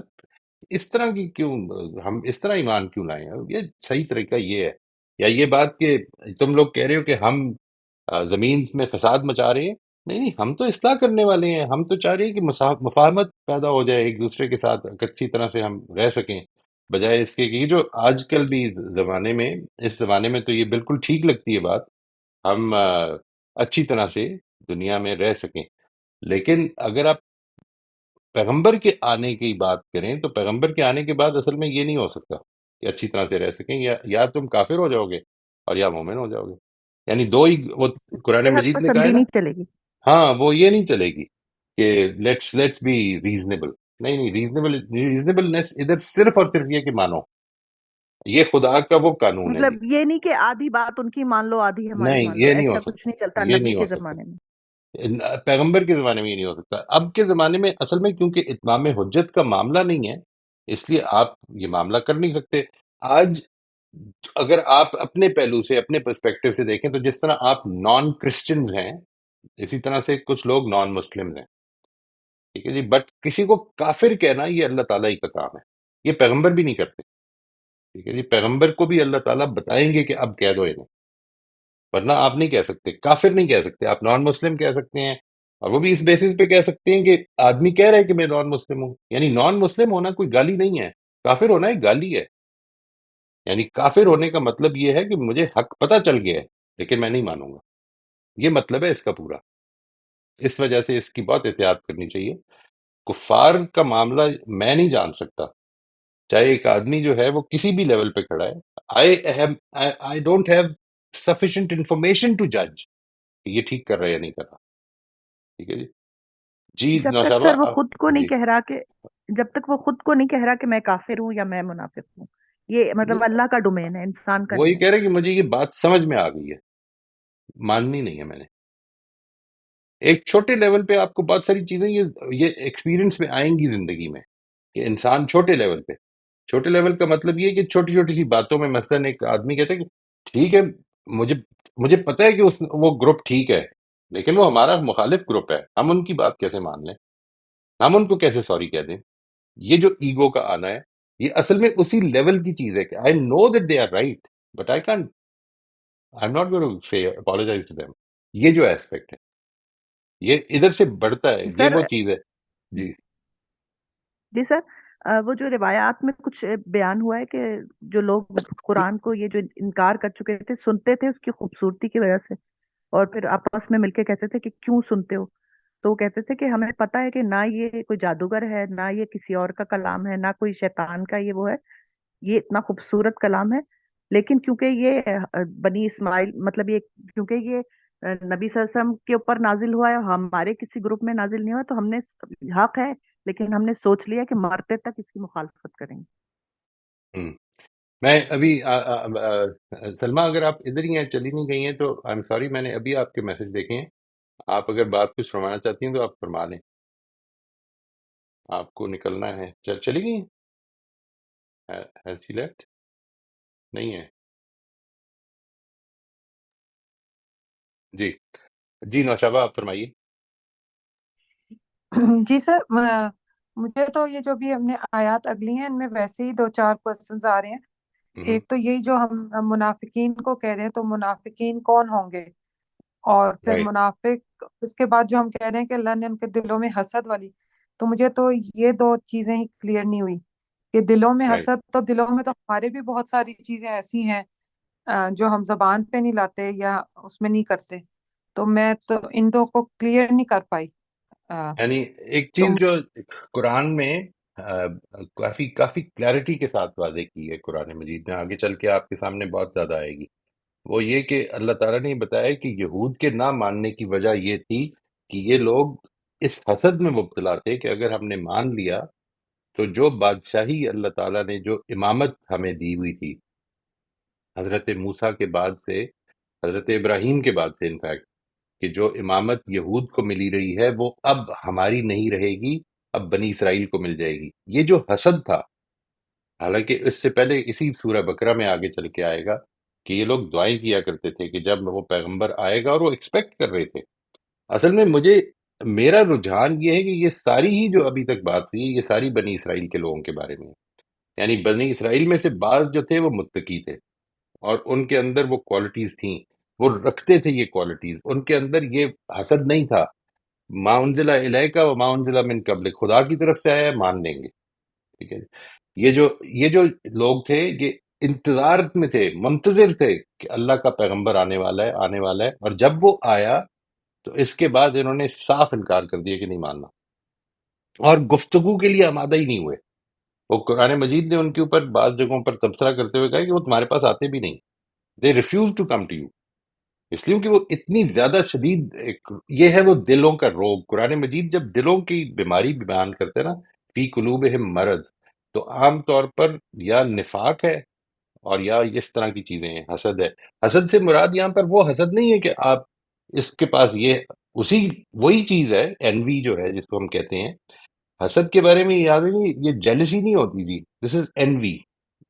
اس طرح کی کیوں، ہم اس طرح ایمان کیوں لائیں، یہ صحیح طریقہ یہ ہے، یا یہ بات کہ تم لوگ کہہ رہے ہو کہ ہم زمین میں فساد مچا رہے ہیں، نہیں نہیں، ہم تو اصلاح کرنے والے ہیں، ہم تو چاہ رہے ہیں کہ مفاہمت پیدا ہو جائے، ایک دوسرے کے ساتھ اچھی طرح سے ہم رہ سکیں، بجائے اس کے کہ یہ جو آج کل بھی زمانے میں، اس زمانے میں تو یہ بالکل ٹھیک لگتی ہے بات، ہم اچھی طرح سے دنیا میں رہ سکیں، لیکن اگر آپ پیغمبر کے آنے کی بات کریں تو پیغمبر کے آنے کے بعد اصل میں یہ نہیں ہو سکتا کہ اچھی طرح سے رہ سکیں، یا تم کافر ہو جاؤ گے اور یا مومن ہو جاؤ گے، یعنی دو ہی وہ قرآن یہ حق مجید نے کہا ہے پسندی نا۔ نہیں چلے گی۔ ہاں وہ یہ نہیں چلے گی کہ لیٹس بی ریزنیبل، نہیں نہیں، ریزنیبلنس ادھر صرف اور صرف یہ کہ مانو، یہ خدا کا وہ قانون ہے جی، مطلب یہ نہیں کہ آدھی بات ان کی مان لو آدھی ہماری نہیں مان لو، یہ نہیں ہو ایسا کچھ نہیں چلتا سکتا، یہ نبی نہیں کے ہو سکتا، زمانے میں۔ پیغمبر کے زمانے میں یہ نہیں ہو سکتا، اب کے زمانے میں اصل میں کیونکہ اتمام حجت کا معاملہ نہیں ہے، اس لیے آپ یہ معاملہ کر نہیں سکتے۔ آج اگر آپ اپنے پہلو سے، اپنے پرسپیکٹو سے دیکھیں تو جس طرح آپ نان کرسچنز ہیں، اسی طرح سے کچھ لوگ نان مسلمز ہیں، ٹھیک ہے جی، بٹ کسی کو کافر کہنا یہ اللہ تعالیٰ ہی کا کام ہے، یہ پیغمبر بھی نہیں کرتے، ٹھیک ہے جی، پیغمبر کو بھی اللہ تعالیٰ بتائیں گے کہ اب کہہ دو انہیں، ورنہ آپ نہیں کہہ سکتے، کافر نہیں کہہ سکتے، آپ نان مسلم کہہ سکتے ہیں، اور وہ بھی اس بیسس پہ کہہ سکتے ہیں کہ آدمی کہہ رہا ہے کہ میں نان مسلم ہوں، یعنی نان مسلم ہونا کوئی گالی نہیں ہے، کافر ہونا ایک گالی ہے، یعنی کافر ہونے کا مطلب یہ ہے کہ مجھے حق پتہ چل گیا ہے لیکن میں نہیں مانوں گا، یہ مطلب ہے اس کا پورا، اس وجہ سے اس کی بہت احتیاط کرنی چاہیے۔ کفار کا معاملہ میں نہیں جان سکتا، چاہے ایک آدمی جو ہے وہ کسی بھی لیول پہ کھڑا ہے، I don't have sufficient information to judge کہ یہ ٹھیک کر رہا ہے یا نہیں کر رہا، ٹھیک ہے جی، جی جب تک نوشابہ سر وہ خود کو نہیں جی، کہہ رہا کہ، جب تک وہ خود کو نہیں کہہ رہا کہ میں کافر ہوں یا میں منافق ہوں، یہ مطلب اللہ کا ڈومین ہے، انسان کا وہی نہیں ہے۔ کہہ رہے کہ مجھے یہ بات سمجھ میں آ گئی ہے، ماننی نہیں ہے میں نے، ایک چھوٹے لیول پہ آپ کو بہت ساری چیزیں یہ ایکسپیرینس میں آئیں گی زندگی میں، کہ انسان چھوٹے لیول پہ، چھوٹے لیول کا مطلب یہ ہے کہ چھوٹی چھوٹی سی باتوں میں مثلاً ایک آدمی کہتا ہے کہ ٹھیک ہے، مجھے مجھے پتہ ہے کہ وہ گروپ ٹھیک ہے لیکن وہ ہمارا مخالف گروپ ہے، ہم ان کی بات کیسے مان لیں، ہم ان کو کیسے سوری کہہ دیں؟ یہ جو ایگو کا آنا ہے، یہ اصل میں اسی لیول کی چیز ہے کہ I know that they are right, but I am not going to say apologise to them. یہ جو ایسپیکٹ ہے یہ ادھر سے بڑھتا ہے، یہ سر وہ چیز ہے. جی جی سر، وہ جو روایات میں کچھ بیان ہوا ہے کہ جو لوگ قرآن کو یہ جو انکار کر چکے تھے سنتے تھے اس کی خوبصورتی کی وجہ سے، اور پھر آپس میں مل کے کہتے تھے کہ کیوں سنتے ہو، تو وہ کہتے تھے کہ ہمیں پتا ہے کہ نہ یہ کوئی جادوگر ہے، نہ یہ کسی اور کا کلام ہے، نہ کوئی شیطان کا یہ وہ ہے، یہ اتنا خوبصورت کلام ہے، لیکن کیونکہ یہ بنی اسماعیل مطلب یہ کیونکہ یہ نبی صلی اللہ علیہ وسلم کے اوپر نازل ہوا ہے اور ہمارے کسی گروپ میں نازل نہیں ہوا، تو ہم نے حق ہے، لیکن ہم نے سوچ لیا کہ مرتے تک اس کی مخالفت کریں گے۔ ہوں. میں ابھی سلمہ اگر آپ ادھر ہی ہیں، چلی نہیں گئی ہیں تو آئی ایم سوری، میں نے ابھی آپ کے میسج دیکھے ہیں. آپ اگر بات کچھ فرمانا چاہتی ہیں تو آپ فرما لیں. آپ کو نکلنا ہے، چلی گئی ہیں؟ Has she left؟ نہیں ہے. جی جی نوشابہ آپ فرمائیے. جی سر، مجھے تو یہ جو بھی ہم نے آیات اگلی ہیں ان میں ویسے ہی دو چار کوشچنز آ رہے ہیں. ایک تو یہی جو ہم منافقین کو کہہ رہے ہیں، تو منافقین کون ہوں گے؟ اور پھر رائٹ منافق اس کے بعد جو ہم کہہ رہے ہیں کہ اللہ نے ان کے دلوں میں حسد والی، تو مجھے تو یہ دو چیزیں ہی کلیئر نہیں ہوئی کہ دلوں میں رائٹ. حسد، تو دلوں میں تو ہمارے بھی بہت ساری چیزیں ایسی ہیں جو ہم زبان پہ نہیں لاتے یا اس میں نہیں کرتے. تو میں تو ان دو کو کلیئر نہیں کر پائی. یعنی ایک تو چیز جو قرآن میں کافی کافی کلیئرٹی کے ساتھ واضح کی ہے قرآن مجید میں، آگے چل کے آپ کے سامنے بہت زیادہ آئے گی، وہ یہ کہ اللہ تعالیٰ نے بتایا کہ یہود کے نہ ماننے کی وجہ یہ تھی کہ یہ لوگ اس حسد میں مبتلا تھے کہ اگر ہم نے مان لیا تو جو بادشاہی اللہ تعالیٰ نے جو امامت ہمیں دی ہوئی تھی حضرت موسیٰ کے بعد سے، حضرت ابراہیم کے بعد سے انفیکٹ، کہ جو امامت یہود کو ملی رہی ہے وہ اب ہماری نہیں رہے گی، اب بنی اسرائیل کو مل جائے گی. یہ جو حسد تھا، حالانکہ اس سے پہلے اسی سورہ بقرہ میں آگے چل کے آئے گا کہ یہ لوگ دعائیں کیا کرتے تھے کہ جب وہ پیغمبر آئے گا، اور وہ ایکسپیکٹ کر رہے تھے. اصل میں میرا رجحان یہ ہے کہ یہ ساری ہی جو ابھی تک بات ہوئی یہ ساری بنی اسرائیل کے لوگوں کے بارے میں ہے. یعنی بنی اسرائیل میں سے بعض جو تھے وہ متقی تھے اور ان کے اندر وہ کوالٹیز تھیں، وہ رکھتے تھے یہ کوالٹیز، ان کے اندر یہ حسد نہیں تھا. ما انزل الیک و ما انزل من قبل، خدا کی طرف سے آیا ہے مان لیں گے. ٹھیک ہے. یہ جو لوگ تھے یہ انتظار میں تھے، منتظر تھے کہ اللہ کا پیغمبر آنے والا ہے آنے والا ہے، اور جب وہ آیا تو اس کے بعد انہوں نے صاف انکار کر دیا کہ نہیں ماننا، اور گفتگو کے لیے آمادہ ہی نہیں ہوئے. وہ قرآن مجید نے ان کے اوپر بعض جگہوں پر تبصرہ کرتے ہوئے کہا کہ وہ تمہارے پاس آتے بھی نہیں. They refuse to come to you, اس لیے کہ وہ اتنی زیادہ شدید یہ ہے وہ دلوں کا روگ. قرآن مجید جب دلوں کی بیماری بیان کرتے ہیں نا، فی قلوبہم مرض، تو عام طور پر یا نفاق ہے اور یا اس طرح کی چیزیں ہیں، حسد ہے. حسد سے مراد یہاں پر وہ حسد نہیں ہے کہ آپ اس کے پاس یہ وہی چیز ہے، انوی جو ہے جس کو ہم کہتے ہیں. حسد کے بارے میں یاد ہے کہ یہ جیلسی نہیں ہوتی تھی، دس از envy.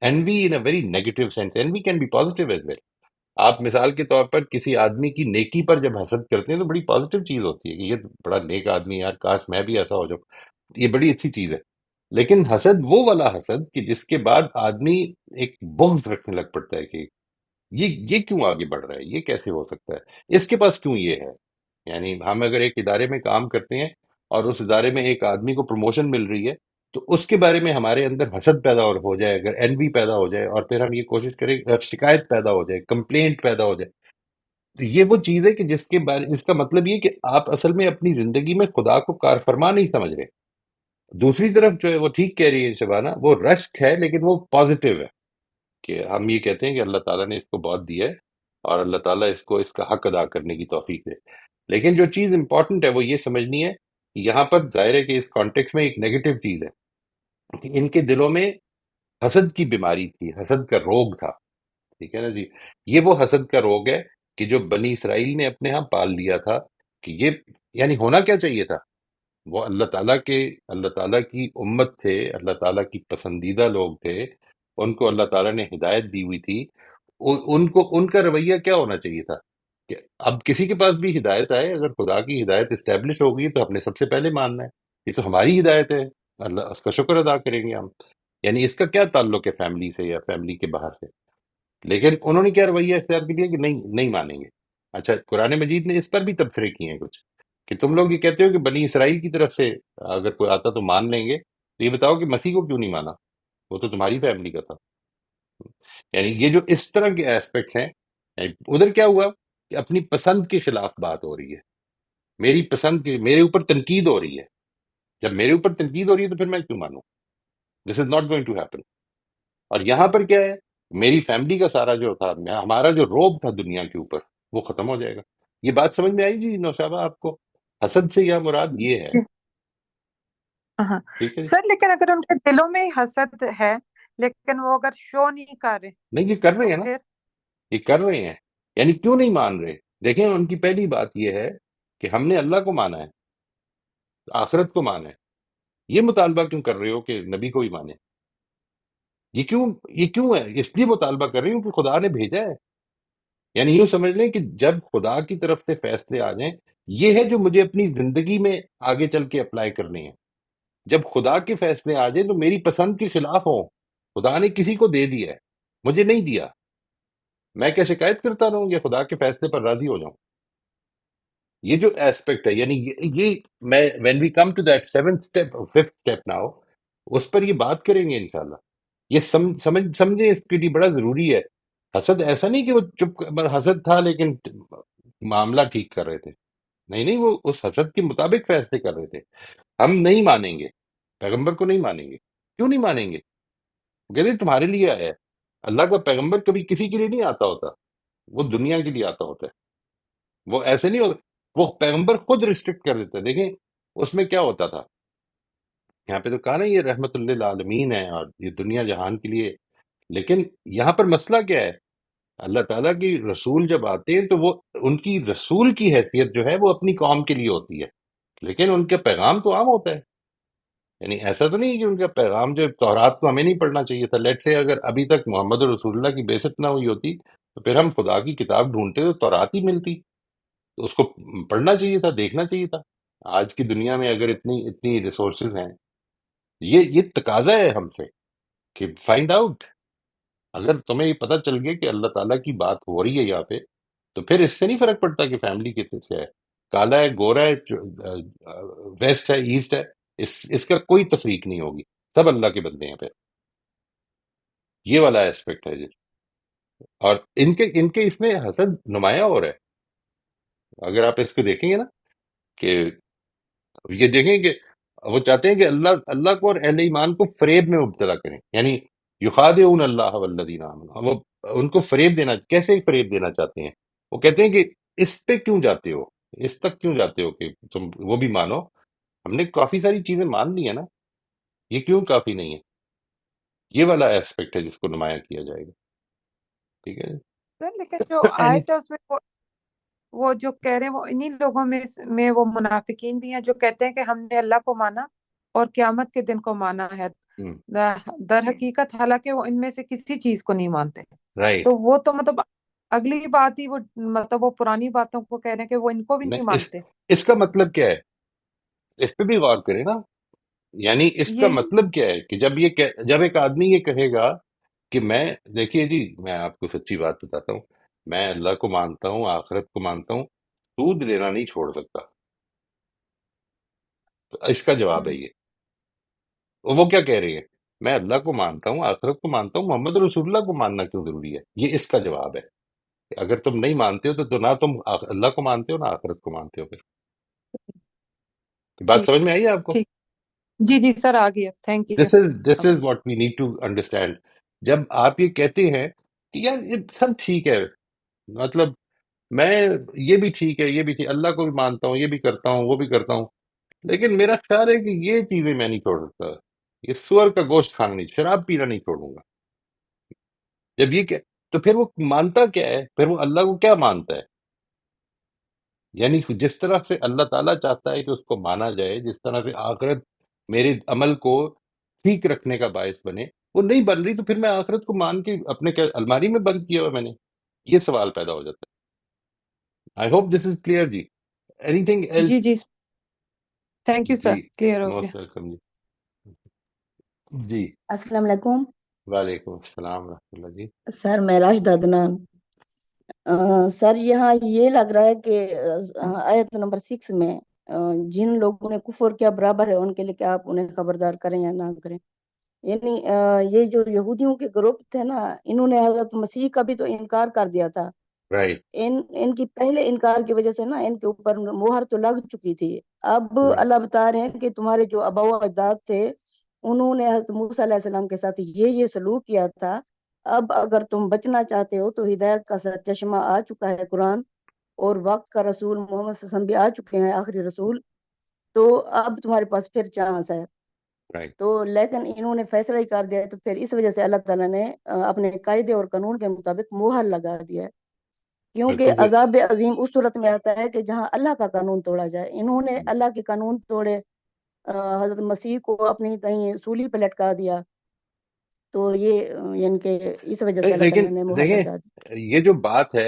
envy in a very negative sense. envy can be positive as well. آپ مثال کے طور پر کسی آدمی کی نیکی پر جب حسد کرتے ہیں تو بڑی پازیٹیو چیز ہوتی ہے کہ یہ بڑا نیک آدمی ہے، یار کاش میں بھی ایسا ہو جاؤں، یہ بڑی اچھی چیز ہے. لیکن حسد وہ والا حسد کہ جس کے بعد آدمی ایک بغض رکھنے لگ پڑتا ہے کہ یہ کیوں آگے بڑھ رہا ہے، یہ کیسے ہو سکتا ہے، اس کے پاس کیوں یہ ہے. یعنی ہم اگر ایک ادارے میں کام کرتے ہیں اور اس ادارے میں ایک آدمی کو پروموشن مل رہی ہے تو اس کے بارے میں ہمارے اندر حسد پیدا ہو جائے، اگر envy پیدا ہو جائے، اور پھر ہم یہ کوشش کریں، شکایت پیدا ہو جائے، کمپلینٹ پیدا ہو جائے، تو یہ وہ چیز ہے کہ جس کا مطلب یہ کہ آپ اصل میں اپنی زندگی میں خدا کو کار فرما نہیں سمجھ رہے. دوسری طرف جو ہے وہ ٹھیک کہہ رہی ہے شبانہ، وہ رشک ہے لیکن وہ پازیٹیو ہے کہ ہم یہ کہتے ہیں کہ اللہ تعالیٰ نے اس کو بہت دیا ہے اور اللہ تعالیٰ اس کو اس کا حق ادا کرنے کی توفیق دے. لیکن جو چیز امپورٹنٹ ہے وہ یہ سمجھنی ہے، یہاں پر ظاہر ہے کہ اس کانٹیکس میں ایک نیگیٹو چیز ہے کہ ان کے دلوں میں حسد کی بیماری تھی، حسد کا روگ تھا. ٹھیک ہے نا جی. یہ وہ حسد کا روگ ہے کہ جو بنی اسرائیل نے اپنے ہاں پال لیا تھا کہ یہ یعنی ہونا کیا چاہیے تھا، وہ اللہ تعالیٰ کی امت تھے، اللہ تعالیٰ کی پسندیدہ لوگ تھے، ان کو اللہ تعالیٰ نے ہدایت دی ہوئی تھی. ان کا رویہ کیا ہونا چاہیے تھا کہ اب کسی کے پاس بھی ہدایت آئے، اگر خدا کی ہدایت اسٹیبلش ہو گئی تو ہم نے سب سے پہلے ماننا ہے، یہ تو ہماری ہدایت ہے، اللہ اس کا شکر ادا کریں گے ہم. یعنی اس کا کیا تعلق ہے فیملی سے یا فیملی کے باہر سے. لیکن انہوں نے کیا رویہ اختیار کر لیا کہ نہیں نہیں مانیں گے. اچھا قرآن مجید نے اس پر بھی تبصرے کیے ہیں کچھ کہ تم لوگ یہ کہتے ہو کہ بنی اسرائیل کی طرف سے اگر کوئی آتا تو مان لیں گے، تو یہ بتاؤ کہ مسیح کو کیوں نہیں مانا؟ وہ تو تمہاری فیملی کا تھا. یعنی یہ جو اس طرح کے ایسپیکٹس ہیں، یعنی ادھر کیا ہوا کہ اپنی پسند کے خلاف بات ہو رہی ہے، میری پسند کے، میرے اوپر تنقید ہو رہی ہے. جب میرے اوپر تنقید ہو رہی ہے تو پھر میں کیوں مانوں؟ This is not going to happen. اور یہاں پر کیا ہے، میری فیملی کا سارا جو تھا، ہمارا جو روب تھا دنیا کے اوپر، وہ ختم ہو جائے گا. یہ بات سمجھ میں آئی جی نوشابہ آپ کو؟ حسد سے یا مراد یہ ہے. ہاں ٹھیک ہے جی. سر، لیکن اگر ان کے دلوں میں ہی حسد ہے لیکن وہ اگر شو نہیں کر رہے نہیں، یہ کر رہے تو ہیں نا، پھر یہ کر رہے ہیں. یعنی کیوں نہیں مان رہے؟ دیکھیں ان کی پہلی بات یہ ہے کہ ہم نے اللہ کو مانا ہے، آخرت کو مانا ہے. یہ مطالبہ کیوں کر رہے ہو کہ نبی کو ہی مانے؟ یہ کیوں ہے؟ اس لیے مطالبہ کر رہی ہوں کہ خدا نے بھیجا ہے. یعنی یوں سمجھ لیں کہ جب خدا کی طرف سے فیصلے آ جائیں، یہ ہے جو مجھے اپنی زندگی میں آگے چل کے اپلائی کرنے ہیں. جب خدا کے فیصلے آ جائیں تو میری پسند کے خلاف ہوں. خدا نے کسی کو دے دیا ہے، مجھے نہیں دیا، میں کیا شکایت کرتا رہوں یا خدا کے فیصلے پر راضی ہو جاؤں؟ یہ جو ایسپیکٹ ہے، یعنی یہ میں when we come to that seventh step fifth step now, اس پر یہ بات کریں گے انشاءاللہ. یہ سمجھیں، اس کے لیے بڑا ضروری ہے. حسد ایسا نہیں کہ وہ حسد تھا لیکن معاملہ ٹھیک کر رہے تھے. نہیں نہیں، وہ اس حسد کے مطابق فیصلے کر رہے تھے. ہم نہیں مانیں گے، پیغمبر کو نہیں مانیں گے. کیوں نہیں مانیں گے؟ وہ کہتے ہیں تمہارے لیے آیا ہے. اللہ کا پیغمبر کبھی کسی کے لیے نہیں آتا ہوتا، وہ دنیا کے لیے آتا ہوتا ہے. وہ ایسے نہیں ہوتا، وہ پیغمبر خود ریسٹرکٹ کر دیتا ہے. دیکھیں اس میں کیا ہوتا تھا، یہاں پہ تو کہا نا یہ رحمت للعالمین ہے اور یہ دنیا جہان کے لیے. لیکن یہاں پر مسئلہ کیا ہے؟ اللہ تعالیٰ کی رسول جب آتے ہیں تو وہ ان کی رسول کی حیثیت جو ہے وہ اپنی قوم کے لیے ہوتی ہے، لیکن ان کا پیغام تو عام ہوتا ہے. یعنی ایسا تو نہیں کہ ان کا پیغام جو تورات کو ہمیں نہیں پڑھنا چاہیے تھا. لیٹ سے اگر ابھی تک محمد رسول اللہ کی بعثت نہ ہوئی ہوتی تو پھر ہم خدا کی کتاب ڈھونڈتے تو تورات ہی ملتی، تو اس کو پڑھنا چاہیے تھا، دیکھنا چاہیے تھا. آج کی دنیا میں اگر اتنی اتنی ریسورسز ہیں، یہ تقاضا ہے ہم سے کہ فائنڈ آؤٹ. اگر تمہیں یہ پتہ چل گیا کہ اللہ تعالیٰ کی بات ہو رہی ہے یہاں پہ، تو پھر اس سے نہیں فرق پڑتا کہ فیملی کتنے سے ہے، کالا ہے، گورا ہے، ویسٹ ہے، ایسٹ ہے. اس کا کوئی تفریق نہیں ہوگی، سب اللہ کے بندے ہیں پہ. یہ والا ایسپیکٹ ہے جی. اور ان کے اس میں حسد نمایاں ہو رہا ہے. اگر آپ اس کو دیکھیں گے نا کہ یہ دیکھیں کہ وہ چاہتے ہیں کہ اللہ کو اور اہل ایمان کو فریب میں مبتلا کریں. یعنی یخادعون اللہ والذین آمنوا، وہ ان کو فریب دینا. کیسے فریب دینا چاہتے ہیں؟ وہ کہتے ہیں کہ اس پہ کیوں جاتے ہو، اس تک کیوں جاتے ہو کہ تم وہ بھی مانو. ہم نے کافی ساری چیزیں مان لی ہیں نا، یہ کیوں کافی نہیں ہے؟ یہ والا ایسپیکٹ ہے جس کو نمایاں کیا جائے گا. ٹھیک ہے سر لیکن جو اینی آیت ہے اس میں وہ جو کہہ رہے ہیں وہ انہی لوگوں میں وہ منافقین بھی ہیں جو کہتے ہیں کہ ہم نے اللہ کو مانا اور قیامت کے دن کو مانا ہے، در حقیقت حالانکہ وہ ان میں سے کسی چیز کو نہیں مانتے. رائٹ. تو وہ تو مطلب اگلی بات ہی وہ مطلب وہ پرانی باتوں کو کہہ رہے ہیں کہ وہ ان کو بھی نہیں نہیں، مانتے. اس کا مطلب کیا ہے؟ اس پہ بھی غور کریں نا. یعنی اس کا یہی مطلب کیا ہے کہ جب ایک آدمی یہ کہے گا کہ میں، دیکھیے جی میں آپ کو سچی بات بتاتا ہوں، میں اللہ کو مانتا ہوں، آخرت کو مانتا ہوں، سود لینا نہیں چھوڑ سکتا. تو اس کا جواب ہے یہ. وہ کیا کہہ رہی ہے؟ میں اللہ کو مانتا ہوں، آخرت کو مانتا ہوں، محمد رسول اللہ کو ماننا کیوں ضروری ہے؟ یہ اس کا جواب ہے کہ اگر تم نہیں مانتے ہو تو نہ تم اللہ کو مانتے ہو نہ آخرت کو مانتے ہو. پھر بات ٹھیک سمجھ میں آئی آپ کو؟ ٹھیک. جی جی سر، آ گیا، thank you. This is what we need to understand. جب آپ یہ کہتے ہیں کہ یار یہ سب ٹھیک ہے، مطلب میں یہ بھی ٹھیک ہے، یہ بھی ٹھیک، اللہ کو بھی مانتا ہوں، یہ بھی کرتا ہوں، وہ بھی کرتا ہوں، لیکن میرا خیال ہے کہ یہ چیزیں میں نہیں چھوڑ سکتا، یہ سور کا گوشت کھانا نہیں، شراب پینا نہیں چھوڑوں گا. جب یہ کہ تو پھر وہ مانتا کیا ہے؟ پھر وہ اللہ کو کیا مانتا ہے؟ یعنی جس طرح سے اللہ تعالیٰ چاہتا ہے کہ اس کو مانا جائے، جس طرح سے آخرت میرے عمل کو ٹھیک رکھنے کا باعث بنے، وہ نہیں بن رہی، تو پھر میں آخرت کو مان کے اپنے الماری میں بند کیا ہوا میں نے. یہ سوال پیدا ہو جاتا ہے. I hope this is clear جی. اینی تھنگ جی ایلس؟ جی، تھینک یو سر، جی کلیئر ہو گیا. موسٹ ویلکم جی. جی السلام علیکم. وعلیکم السلام ورحمۃ اللہ جی. سر میں راشدہ عدنان. سر یہاں یہ لگ رہا ہے کہ آیت نمبر 6 میں جن لوگوں نے کفر کیا برابر ہے ان کے لیے کہ آپ انہیں خبردار کریں یا نہ کریں. یعنی یہ جو یہودیوں کے گروپ تھے نا، انہوں نے حضرت مسیح کا بھی تو انکار کر دیا تھا. رائٹ. ان کی پہلے انکار کی وجہ سے نا ان کے اوپر مہر تو لگ چکی تھی. اب رائٹ. اللہ بتا رہے ہیں کہ تمہارے جو آباء و اجداد تھے انہوں نے حضرت موسیٰ علیہ السلام کے ساتھ یہ سلوک کیا تھا. اب اگر تم بچنا چاہتے ہو تو ہدایت کا چشمہ آ چکا ہے قرآن، اور وقت کا رسول محمد صلی اللہ علیہ وسلم بھی آ چکے ہیں، آخری رسول. تو اب تمہارے پاس پھر چانس ہے. رائٹ. تو لیکن انہوں نے فیصلہ ہی کر دیا ہے، تو پھر اس وجہ سے اللہ تعالیٰ نے اپنے قاعدے اور قانون کے مطابق مہر لگا دیا ہے. کیونکہ بالکل عذاب عظیم اس صورت میں آتا ہے کہ جہاں اللہ کا قانون توڑا جائے. انہوں نے اللہ کے قانون توڑے، حضرت مسیح کو اپنی کہیں سولی پہ لٹکا دیا. تو یہ یعنی کہ اس وجہ سے اللہ لیکن تعالیٰ نے مہر لگا دی. دیکھیں یہ جو بات ہے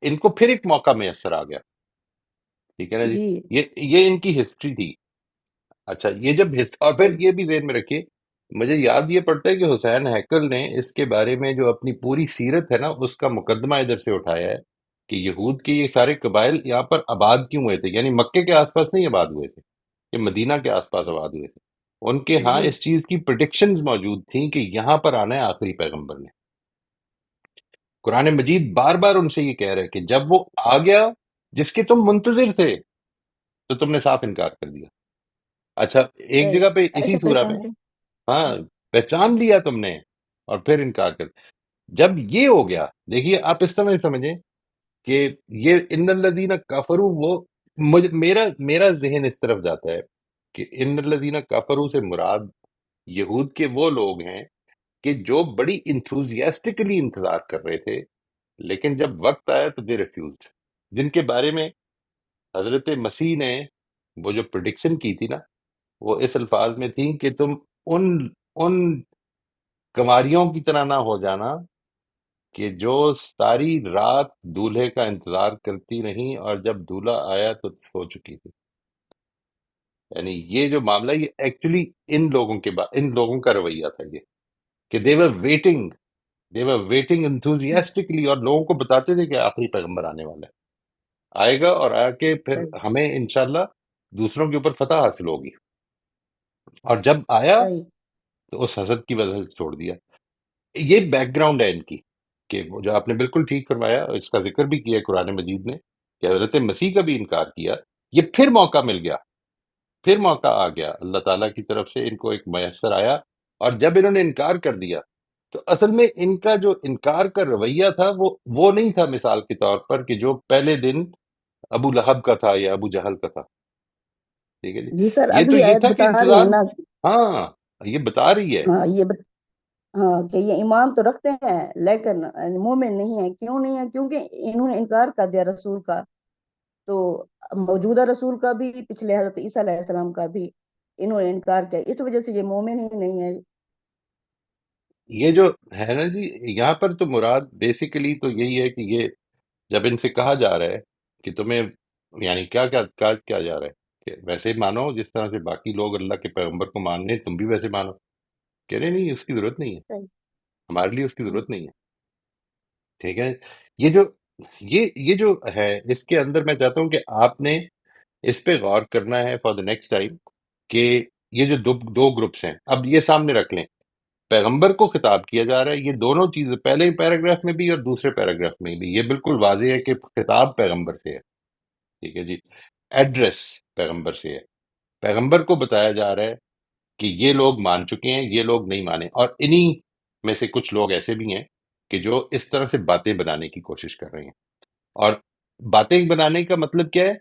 ان کو پھر ایک موقع میسر آ گیا. ٹھیک ہے نا جی. جی یہ ان کی ہسٹری تھی. اچھا یہ جب اور پھر یہ بھی ذہن میں رکھیے، مجھے یاد یہ پڑتا ہے کہ حسین ہیکل نے اس کے بارے میں جو اپنی پوری سیرت ہے نا اس کا مقدمہ ادھر سے اٹھایا ہے کہ یہود کے یہ سارے قبائل یہاں پر آباد کیوں ہوئے تھے، یعنی مکے کے آس پاس نہیں آباد ہوئے تھے، یہ مدینہ کے آس پاس آباد ہوئے تھے. ان کے ہاں جی اس چیز کی پریڈکشنز موجود تھیں کہ یہاں پر آنا ہے آخری پیغمبر نے. قرآن مجید بار بار ان سے یہ کہہ رہے کہ جب وہ آ گیا جس کے تم منتظر تھے تو تم نے صاف انکار کر دیا. اچھا ایک صحیح، جگہ پہ اسی ایسے سورہ میں، پہچان لیں. ہاں پہچان لیا تم نے اور پھر انکار کر. جب یہ ہو گیا دیکھیے آپ اس طرح سمجھیں کہ یہ ان الذین کفروا وہ میرا ذہن اس طرف جاتا ہے کہ ان الذین کفروا سے مراد یہود کے وہ لوگ ہیں کہ جو بڑی انتھوزیاسٹکلی انتظار کر رہے تھے، لیکن جب وقت آیا تو دے ریفیوزڈ، جن کے بارے میں حضرت مسیح نے وہ جو پریڈکشن کی تھی نا وہ اس الفاظ میں تھی کہ تم ان ان کنواریوں کی طرح نہ ہو جانا کہ جو ساری رات دولہے کا انتظار کرتی رہیں اور جب دولہا آیا تو سو چکی تھی. یعنی یہ جو معاملہ یہ ایکچولی ان لوگوں کا رویہ تھا یہ کہ they were waiting enthusiastically اور لوگوں کو بتاتے تھے کہ آخری پیغمبر آنے والا ہے، آئے گا اور آ کے پھر صحیح ہمیں انشاءاللہ دوسروں کے اوپر فتح حاصل ہوگی. اور جب آیا صحیح. تو اس حسد کی وجہ سے چھوڑ دیا. یہ بیک گراؤنڈ ہے ان کی کہ وہ جو آپ نے بالکل ٹھیک فرمایا، اس کا ذکر بھی کیا قرآن مجید نے کہ حضرت مسیح کا بھی انکار کیا. یہ پھر موقع مل گیا، پھر موقع آ گیا اللہ تعالیٰ کی طرف سے، ان کو ایک میسر آیا. اور جب انہوں نے انکار کر دیا تو اصل میں ان کا جو انکار کا رویہ تھا وہ نہیں تھا مثال کے طور پر کہ جو پہلے دن ابو لہب کا تھا یا ابو جہل کا تھا. ٹھیک ہے جی. جی سر، یہ تو اگلی یہ آیت تھا کہ بتا رہی ہے انتظار، نا. ہاں یہ بتا رہی ہے. ہاں ہاں کہ یہ ایمان تو رکھتے ہیں لیکن مومن نہیں ہے. کیوں نہیں ہے؟ کیونکہ انہوں نے انکار کر دیا رسول کا. تو موجودہ رسول کا بھی، پچھلے حضرت عیسیٰ علیہ السلام کا بھی انہوں نے انکار کیا. اس وجہ سے یہ مومن ہی نہیں ہے. یہ جو ہے نا جی یہاں پر تو مراد بیسیکلی تو یہی ہے کہ یہ جب ان سے کہا جا رہا ہے کہ تمہیں یعنی کیا کیا کیا کیا جا رہا ہے کہ ویسے مانو جس طرح سے باقی لوگ اللہ کے پیغمبر کو مان رہے ہیں، تم بھی ویسے مانو. کہہ رہے نہیں اس کی ضرورت نہیں ہے، صحیح. ہمارے لیے اس کی جی ضرورت نہیں ہے. ٹھیک ہے. یہ جو ہے اس کے اندر میں چاہتا ہوں کہ آپ نے اس پہ غور کرنا ہے فار دا نیکسٹ ٹائم کہ یہ جو دو گروپس ہیں اب یہ سامنے رکھ لیں. پیغمبر کو خطاب کیا جا رہا ہے، یہ دونوں چیزیں پہلے پیراگراف میں بھی اور دوسرے پیراگراف میں بھی یہ بالکل واضح ہے کہ خطاب پیغمبر سے ہے. ٹھیک ہے جی. ایڈریس پیغمبر سے ہے. پیغمبر کو بتایا جا رہا ہے کہ یہ لوگ مان چکے ہیں، یہ لوگ نہیں مانے، اور انہی میں سے کچھ لوگ ایسے بھی ہیں کہ جو اس طرح سے باتیں بنانے کی کوشش کر رہے ہیں. اور باتیں بنانے کا مطلب کیا ہے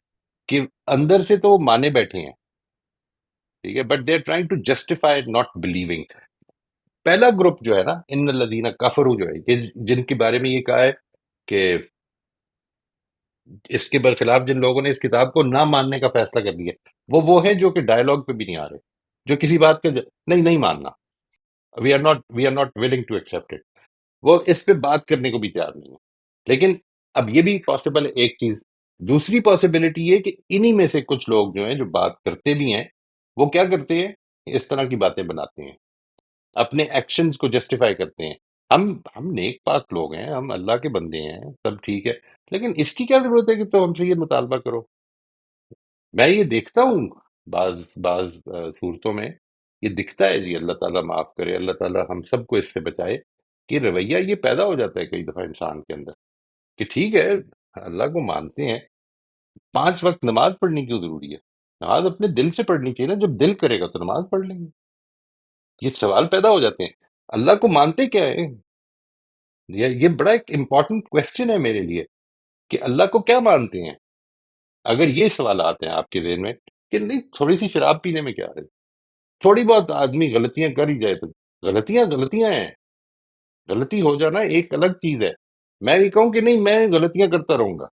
کہ اندر سے تو وہ مانے بیٹھے ہیں، ٹھیک ہے، but they are trying to justify not believing. پہلا گروپ جو ہے نا ان الذین کفروا جو ہے یہ جن کے بارے میں یہ کہا ہے کہ اس کے برخلاف جن لوگوں نے اس کتاب کو نہ ماننے کا فیصلہ کر دیا، وہ ہیں جو کہ ڈائلاگ پہ بھی نہیں آ رہے، جو کسی بات کا نہیں ماننا، we are not willing to accept it. وہ اس پہ بات کرنے کو بھی تیار نہیں ہے. لیکن اب یہ بھی پاسبل ہے ایک چیز. دوسری پاسبلٹی یہ کہ انہی میں سے کچھ لوگ جو ہیں جو بات کرتے بھی ہیں وہ کیا کرتے ہیں، اس طرح کی باتیں بناتے ہیں اپنے ایکشنز کو جسٹیفائی کرتے ہیں. ہم نیک پاک لوگ ہیں، ہم اللہ کے بندے ہیں، سب ٹھیک ہے، لیکن اس کی کیا ضرورت ہے کہ تم ہم سے یہ مطالبہ کرو؟ میں یہ دیکھتا ہوں بعض بعض صورتوں میں یہ دکھتا ہے جی، اللہ تعالیٰ معاف کرے، اللہ تعالیٰ ہم سب کو اس سے بچائے، کہ رویہ یہ پیدا ہو جاتا ہے کئی دفعہ انسان کے اندر کہ ٹھیک ہے، اللہ کو مانتے ہیں، 5 وقت نماز پڑھنی کیوں ضروری ہے؟ نماز اپنے دل سے پڑھنی چاہیے نا، جب دل کرے گا تو نماز پڑھ لیں گے. یہ سوال پیدا ہو جاتے ہیں. اللہ کو مانتے کیا ہے؟ یہ بڑا ایک امپورٹنٹ کوشچن ہے میرے لیے کہ اللہ کو کیا مانتے ہیں. اگر یہ سوالات ہیں آپ کے ذہن میں کہ نہیں تھوڑی سی شراب پینے میں کیا ہے، تھوڑی بہت آدمی غلطیاں کر ہی جائے تو غلطیاں غلطیاں ہیں. غلطی ہو جانا ایک الگ چیز ہے. میں یہ کہوں کہ نہیں میں غلطیاں کرتا رہوں گا،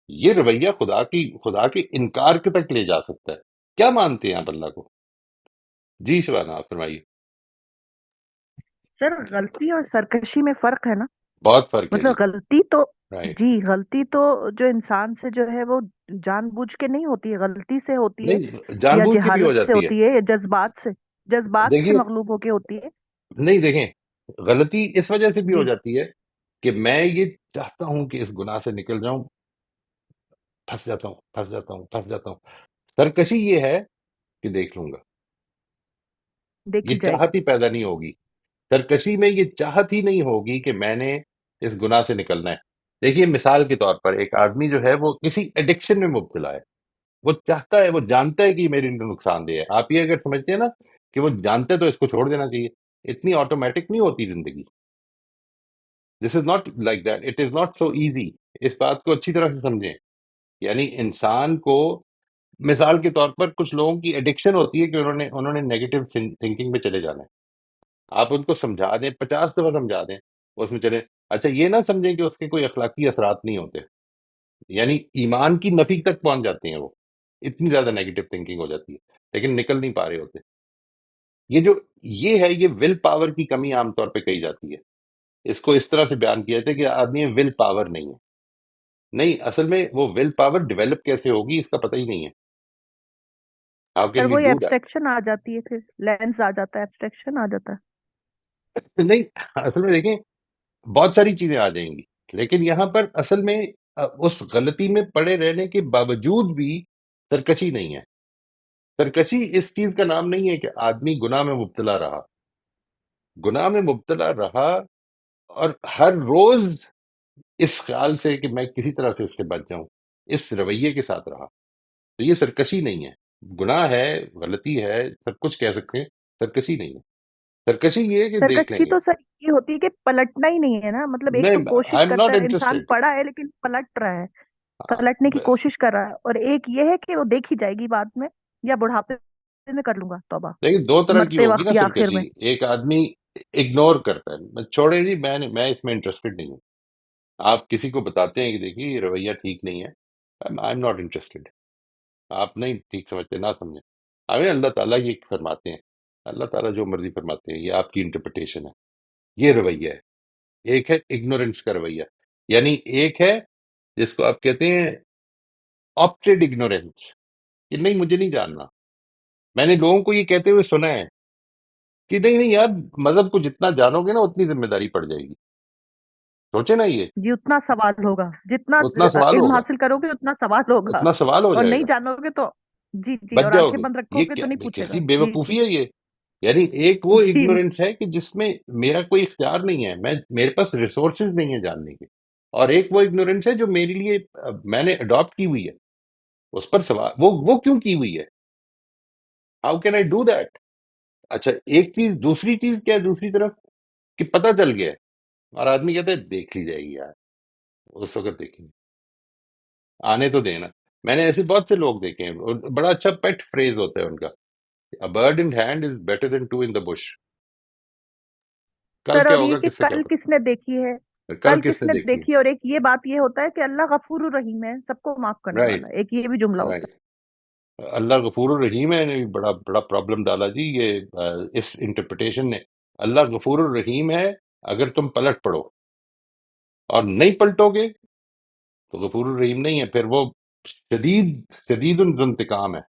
یہ رویہ خدا کے انکار کے تک لے جا سکتا ہے. کیا مانتے ہیں آپ اللہ کو؟ جی شبانہ آپ فرمائیے. سر غلطی اور سرکشی میں فرق ہے نا. بہت فرق ہے جی. مطلب غلطی تو، رائٹ. جی غلطی تو جو انسان سے جو ہے وہ جان بوجھ کے نہیں ہوتی ہے، غلطی سے ہوتی ہے، نہیں جان یا بوجھ کے بھی ہو جہالت سے جاتی ہے. ہوتی ہے، یا جذبات سے دیکھیے مغلوب ہو کے ہوتی ہے. نہیں دیکھیں، غلطی اس وجہ سے بھی ہو جی جاتی ہے کہ میں یہ چاہتا ہوں کہ اس گناہ سے نکل جاؤں، پھنس جاتا ہوں پھنس جاتا ہوں پھنس جاتا ہوں. سرکشی یہ ہے کہ دیکھ لوں گا، دیکھی یہ جائے گی. چاہت ہی پیدا نہیں ہوگی. سرکشی میں یہ چاہت ہی نہیں ہوگی کہ میں نے اس گناہ سے نکلنا ہے. دیکھیے مثال کے طور پر ایک آدمی جو ہے وہ کسی ایڈکشن میں مبتلا ہے، وہ چاہتا ہے، وہ جانتا ہے کہ یہ میرے لیے نقصان دہ ہے. آپ یہ اگر سمجھتے ہیں نا کہ وہ جانتے تو اس کو چھوڑ دینا چاہیے، اتنی آٹومیٹک نہیں ہوتی زندگی. This is not like that, it is not so easy. اس بات کو اچھی طرح سے سمجھیں. یعنی انسان کو، مثال کے طور پر کچھ لوگوں کی ایڈکشن ہوتی ہے کہ انہوں نے نیگیٹو تھنکنگ میں چلے جانا ہے. آپ ان کو سمجھا دیں، 50 دفعہ سمجھا دیں، اس میں چلے. اچھا یہ نہ سمجھیں کہ اس کے کوئی اخلاقی اثرات نہیں ہوتے، یعنی ایمان کی نفی تک پہنچ جاتے ہیں وہ، اتنی زیادہ نیگیٹو تھنکنگ ہو جاتی ہے، لیکن نکل نہیں پا رہے ہوتے. یہ ول پاور کی کمی عام طور پہ کہی جاتی ہے. اس کو اس طرح سے بیان کیا جاتا ہے کہ آدمی میں ول پاور نہیں ہے. نہیں، اصل میں وہ ول پاور ڈیولپ کیسے ہوگی اس کا پتہ ہی نہیں ہے. ہاؤ سر کین وی وہی ڈو دیٹ؟ ایبسٹریکشن آ جاتی ہے، پھر لینس آ جاتا ہے، ایبسٹریکشن آ جاتا ہے. نہیں، اصل میں دیکھیں بہت ساری چیزیں آ جائیں گی، لیکن یہاں پر اصل میں اس غلطی میں پڑے رہنے کے باوجود بھی سرکشی نہیں ہے. سرکشی اس چیز کا نام نہیں ہے کہ آدمی گناہ میں مبتلا رہا، گناہ میں مبتلا رہا اور ہر روز اس خیال سے کہ میں کسی طرح سے اس سے بچ جاؤں، اس رویے کے ساتھ رہا، تو یہ سرکشی نہیں ہے. گناہ ہے، غلطی ہے، سب کچھ کہہ سکتے ہیں، سرکشی نہیں ہے. سرکشی یہ ہے کہ دیکھ لیں سرکشی گے. تو سر یہ ہوتی ہے کہ پلٹنا ہی نہیں ہے نا. مطلب ایک تو نہیں، کوشش آئی ایم کرتا ناٹ ہے انسان، انٹرسٹڈ. پڑا ہے لیکن پلٹ رہا ہے، پلٹنے کی کوشش کر رہا ہے. اور ایک یہ ہے کہ وہ دیکھی جائے گی بعد میں، یا بڑھاپے میں کر لوں گا توبہ، لیکن دو طرح کی مرتے ہوگی نا وقت یا آخر سرکشی. میں. ایک آدمی اگنور کرتا ہے، چھوڑے جی میں اس میں انٹرسٹڈ نہیں ہوں. آپ کسی کو بتاتے ہیں کہ دیکھیے یہ رویہ ٹھیک نہیں ہے، آئی ایم ناٹ انٹرسٹڈ. آپ نہیں ٹھیک سمجھتے، نہ سمجھیں. ابھی اللہ تعالیٰ یہ فرماتے ہیں، اللہ تعالیٰ جو مرضی فرماتے ہیں، یہ آپ کی انٹرپریٹیشن ہے. یہ رویہ ہے. ایک ہے اگنورینس کا رویہ، یعنی ایک ہے جس کو آپ کہتے ہیں آپٹیڈ اگنورینس، کہ نہیں مجھے نہیں جاننا. میں نے لوگوں کو یہ کہتے ہوئے سنا ہے کہ نہیں نہیں یار، مذہب کو جتنا جانو گے نا اتنی ذمہ داری پڑ جائے گی. سوچے نا یہ، جی اتنا سوال ہوگا، جتنا اتنا سوال علم ہوگا، حاصل کرو گے اتنا سوال ہوگا. اتنا سوال ہو اور جائے نہیں گا، جانو گے تو جی جی، بچ اور جاؤ آنکھیں گے. بند یہ رکھو گے تو نہیں پوچھے گا. کیسی بے جی جی وقوفی ہے یہ. یعنی ایک وہ جی. اگنورینس ہے کہ جس میں میرا کوئی اختیار نہیں ہے، میرے پاس ریسورسز نہیں ہے جاننے کے. اور ایک وہ اگنورینس ہے جو میرے لیے میں نے اڈاپٹ کی ہوئی ہے، اس پر سوال وہ کیوں کی ہوئی ہے. How can I do that? اچھا ایک چیز، دوسری چیز کیا ہے دوسری طرف، کہ پتہ چل گیا ہے اور آدمی کہتا ہے دیکھ لی جائے گی یار، اس وقت دیکھیں گے، آنے تو دینا. میں نے ایسے بہت سے لوگ دیکھے ہیں، اور بڑا اچھا پیٹ فریز ہوتا ہے ان کا، A bird in hand is better than two in the bush. کل سر کیا اور یہ ہوگا کہ کس سے کیا کل کس نے دیکھی ہے، پتا، کل کل کس کس نے نے دیکھی. دیکھی. اور ایک یہ بات یہ ہوتا ہے کہ اللہ غفور الرحیم ہے، سب کو معاف کرنے رائٹ. والا ہے. ایک یہ بھی جملہ ہوتا رائٹ. اللہ غفور الرحیم ہے نے بھی بڑا بڑا پرابلم ڈالا جی یہ اس انٹرپریٹیشن نے. اللہ غفور الرحیم ہے اگر تم پلٹ پڑو، اور نہیں پلٹو گے تو غفور الرحیم نہیں ہے، پھر وہ شدید شدید انتقام ہے.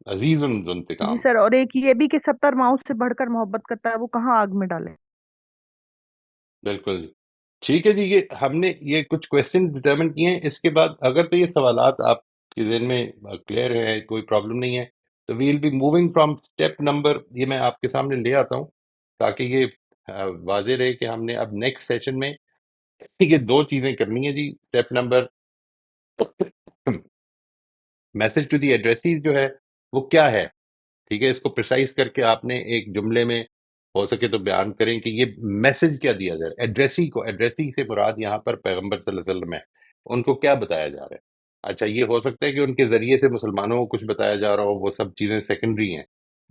عزیز ذو جی انتقام. سر، اور ایک یہ بھی کہ 70 ماؤں سے بڑھ کر محبت کرتا ہے، وہ کہاں آگ میں ڈالے. بالکل. ٹھیک ہے جی، یہ ہم نے یہ کچھ کوشچن ڈٹرمن کیے ہیں. اس کے بعد اگر تو یہ سوالات آپ کے ذہن میں کلیئر ہے، کوئی پرابلم نہیں ہے، تو we'll be moving from step number, یہ میں آپ کے سامنے لے آتا ہوں تاکہ یہ واضح رہے کہ ہم نے اب نیکسٹ سیشن میں یہ دو چیزیں کرنی ہیں جی. Step number message to the addresses جو ہے وہ کیا ہے، ٹھیک ہے. اس کو پرسائز کر کے آپ نے ایک جملے میں ہو سکے تو بیان کریں کہ یہ میسج کیا دیا جائے. ایڈریسی کو، ایڈریسی سے مراد یہاں پر پیغمبر صلی اللہ علیہ وسلم ہے، ان کو کیا بتایا جا رہا ہے. اچھا، یہ ہو سکتا ہے کہ ان کے ذریعے سے مسلمانوں کو کچھ بتایا جا رہا ہو، وہ سب چیزیں سیکنڈری ہیں،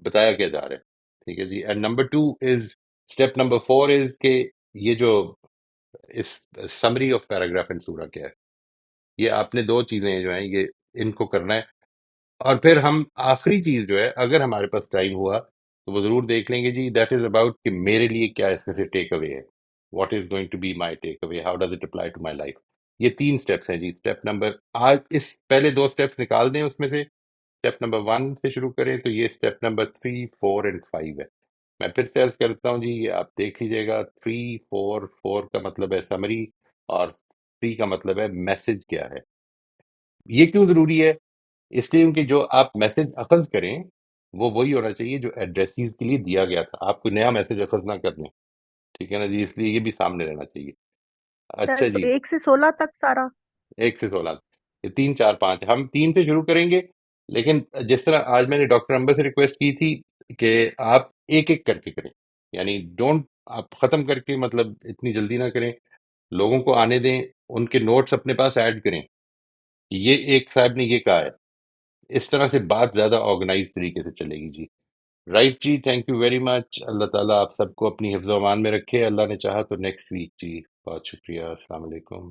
بتایا کیا جا رہا ہے. ٹھیک ہے جی. And number 2 is, step number 4 is کہ یہ جو اس سمری آف پیراگراف ان سورہ کیا ہے. یہ آپ نے دو چیزیں جو ہیں یہ ان کو کرنا ہے. اور پھر ہم آخری چیز جو ہے، اگر ہمارے پاس ٹائم ہوا تو وہ ضرور دیکھ لیں گے جی، دیٹ از اباؤٹ کہ میرے لیے کیا اس میں سے ٹیک اوے ہے، what is going to be my take away, how does it apply to my life. یہ 3 سٹیپس ہیں جی. اسٹیپ نمبر، آج اس پہلے 2 سٹیپس نکال دیں اس میں سے، اسٹیپ نمبر 1 سے شروع کریں تو یہ اسٹیپ نمبر 3 4 اینڈ 5 ہے. میں پھر سے عرض کرتا ہوں جی، یہ آپ دیکھ لیجیے گا. 3 4 کا مطلب ہے سمری، اور 3 کا مطلب ہے میسج کیا ہے. یہ کیوں ضروری ہے؟ اس لیے کہ جو آپ میسج اخذ کریں وہ وہی ہونا چاہیے جو ایڈریسیز کے لیے دیا گیا تھا. آپ کوئی نیا میسج اخذ نہ کر لیں، ٹھیک ہے نا جی. اس لیے یہ بھی سامنے رہنا چاہیے. سر اچھا جی. 1 سے 16 تک سارا. 1 سے 16، یہ 3 4 5 ہم 3 سے شروع کریں گے. لیکن جس طرح آج میں نے ڈاکٹر امبر سے ریکویسٹ کی تھی کہ آپ ایک ایک کر کے کریں، یعنی ڈونٹ آپ ختم کر کے مطلب اتنی جلدی نہ کریں، لوگوں کو آنے دیں، ان کے نوٹس اپنے پاس ایڈ کریں. یہ ایک صاحب نے یہ کہا ہے، اس طرح سے بات زیادہ آرگنائز طریقے سے چلے گی جی. رائٹ جی. Thank you very much. Allah تعالیٰ آپ سب کو اپنی حفظ و امان میں رکھے. اللہ نے چاہا تو نیکسٹ ویک جی. بہت شکریہ. السلام علیکم.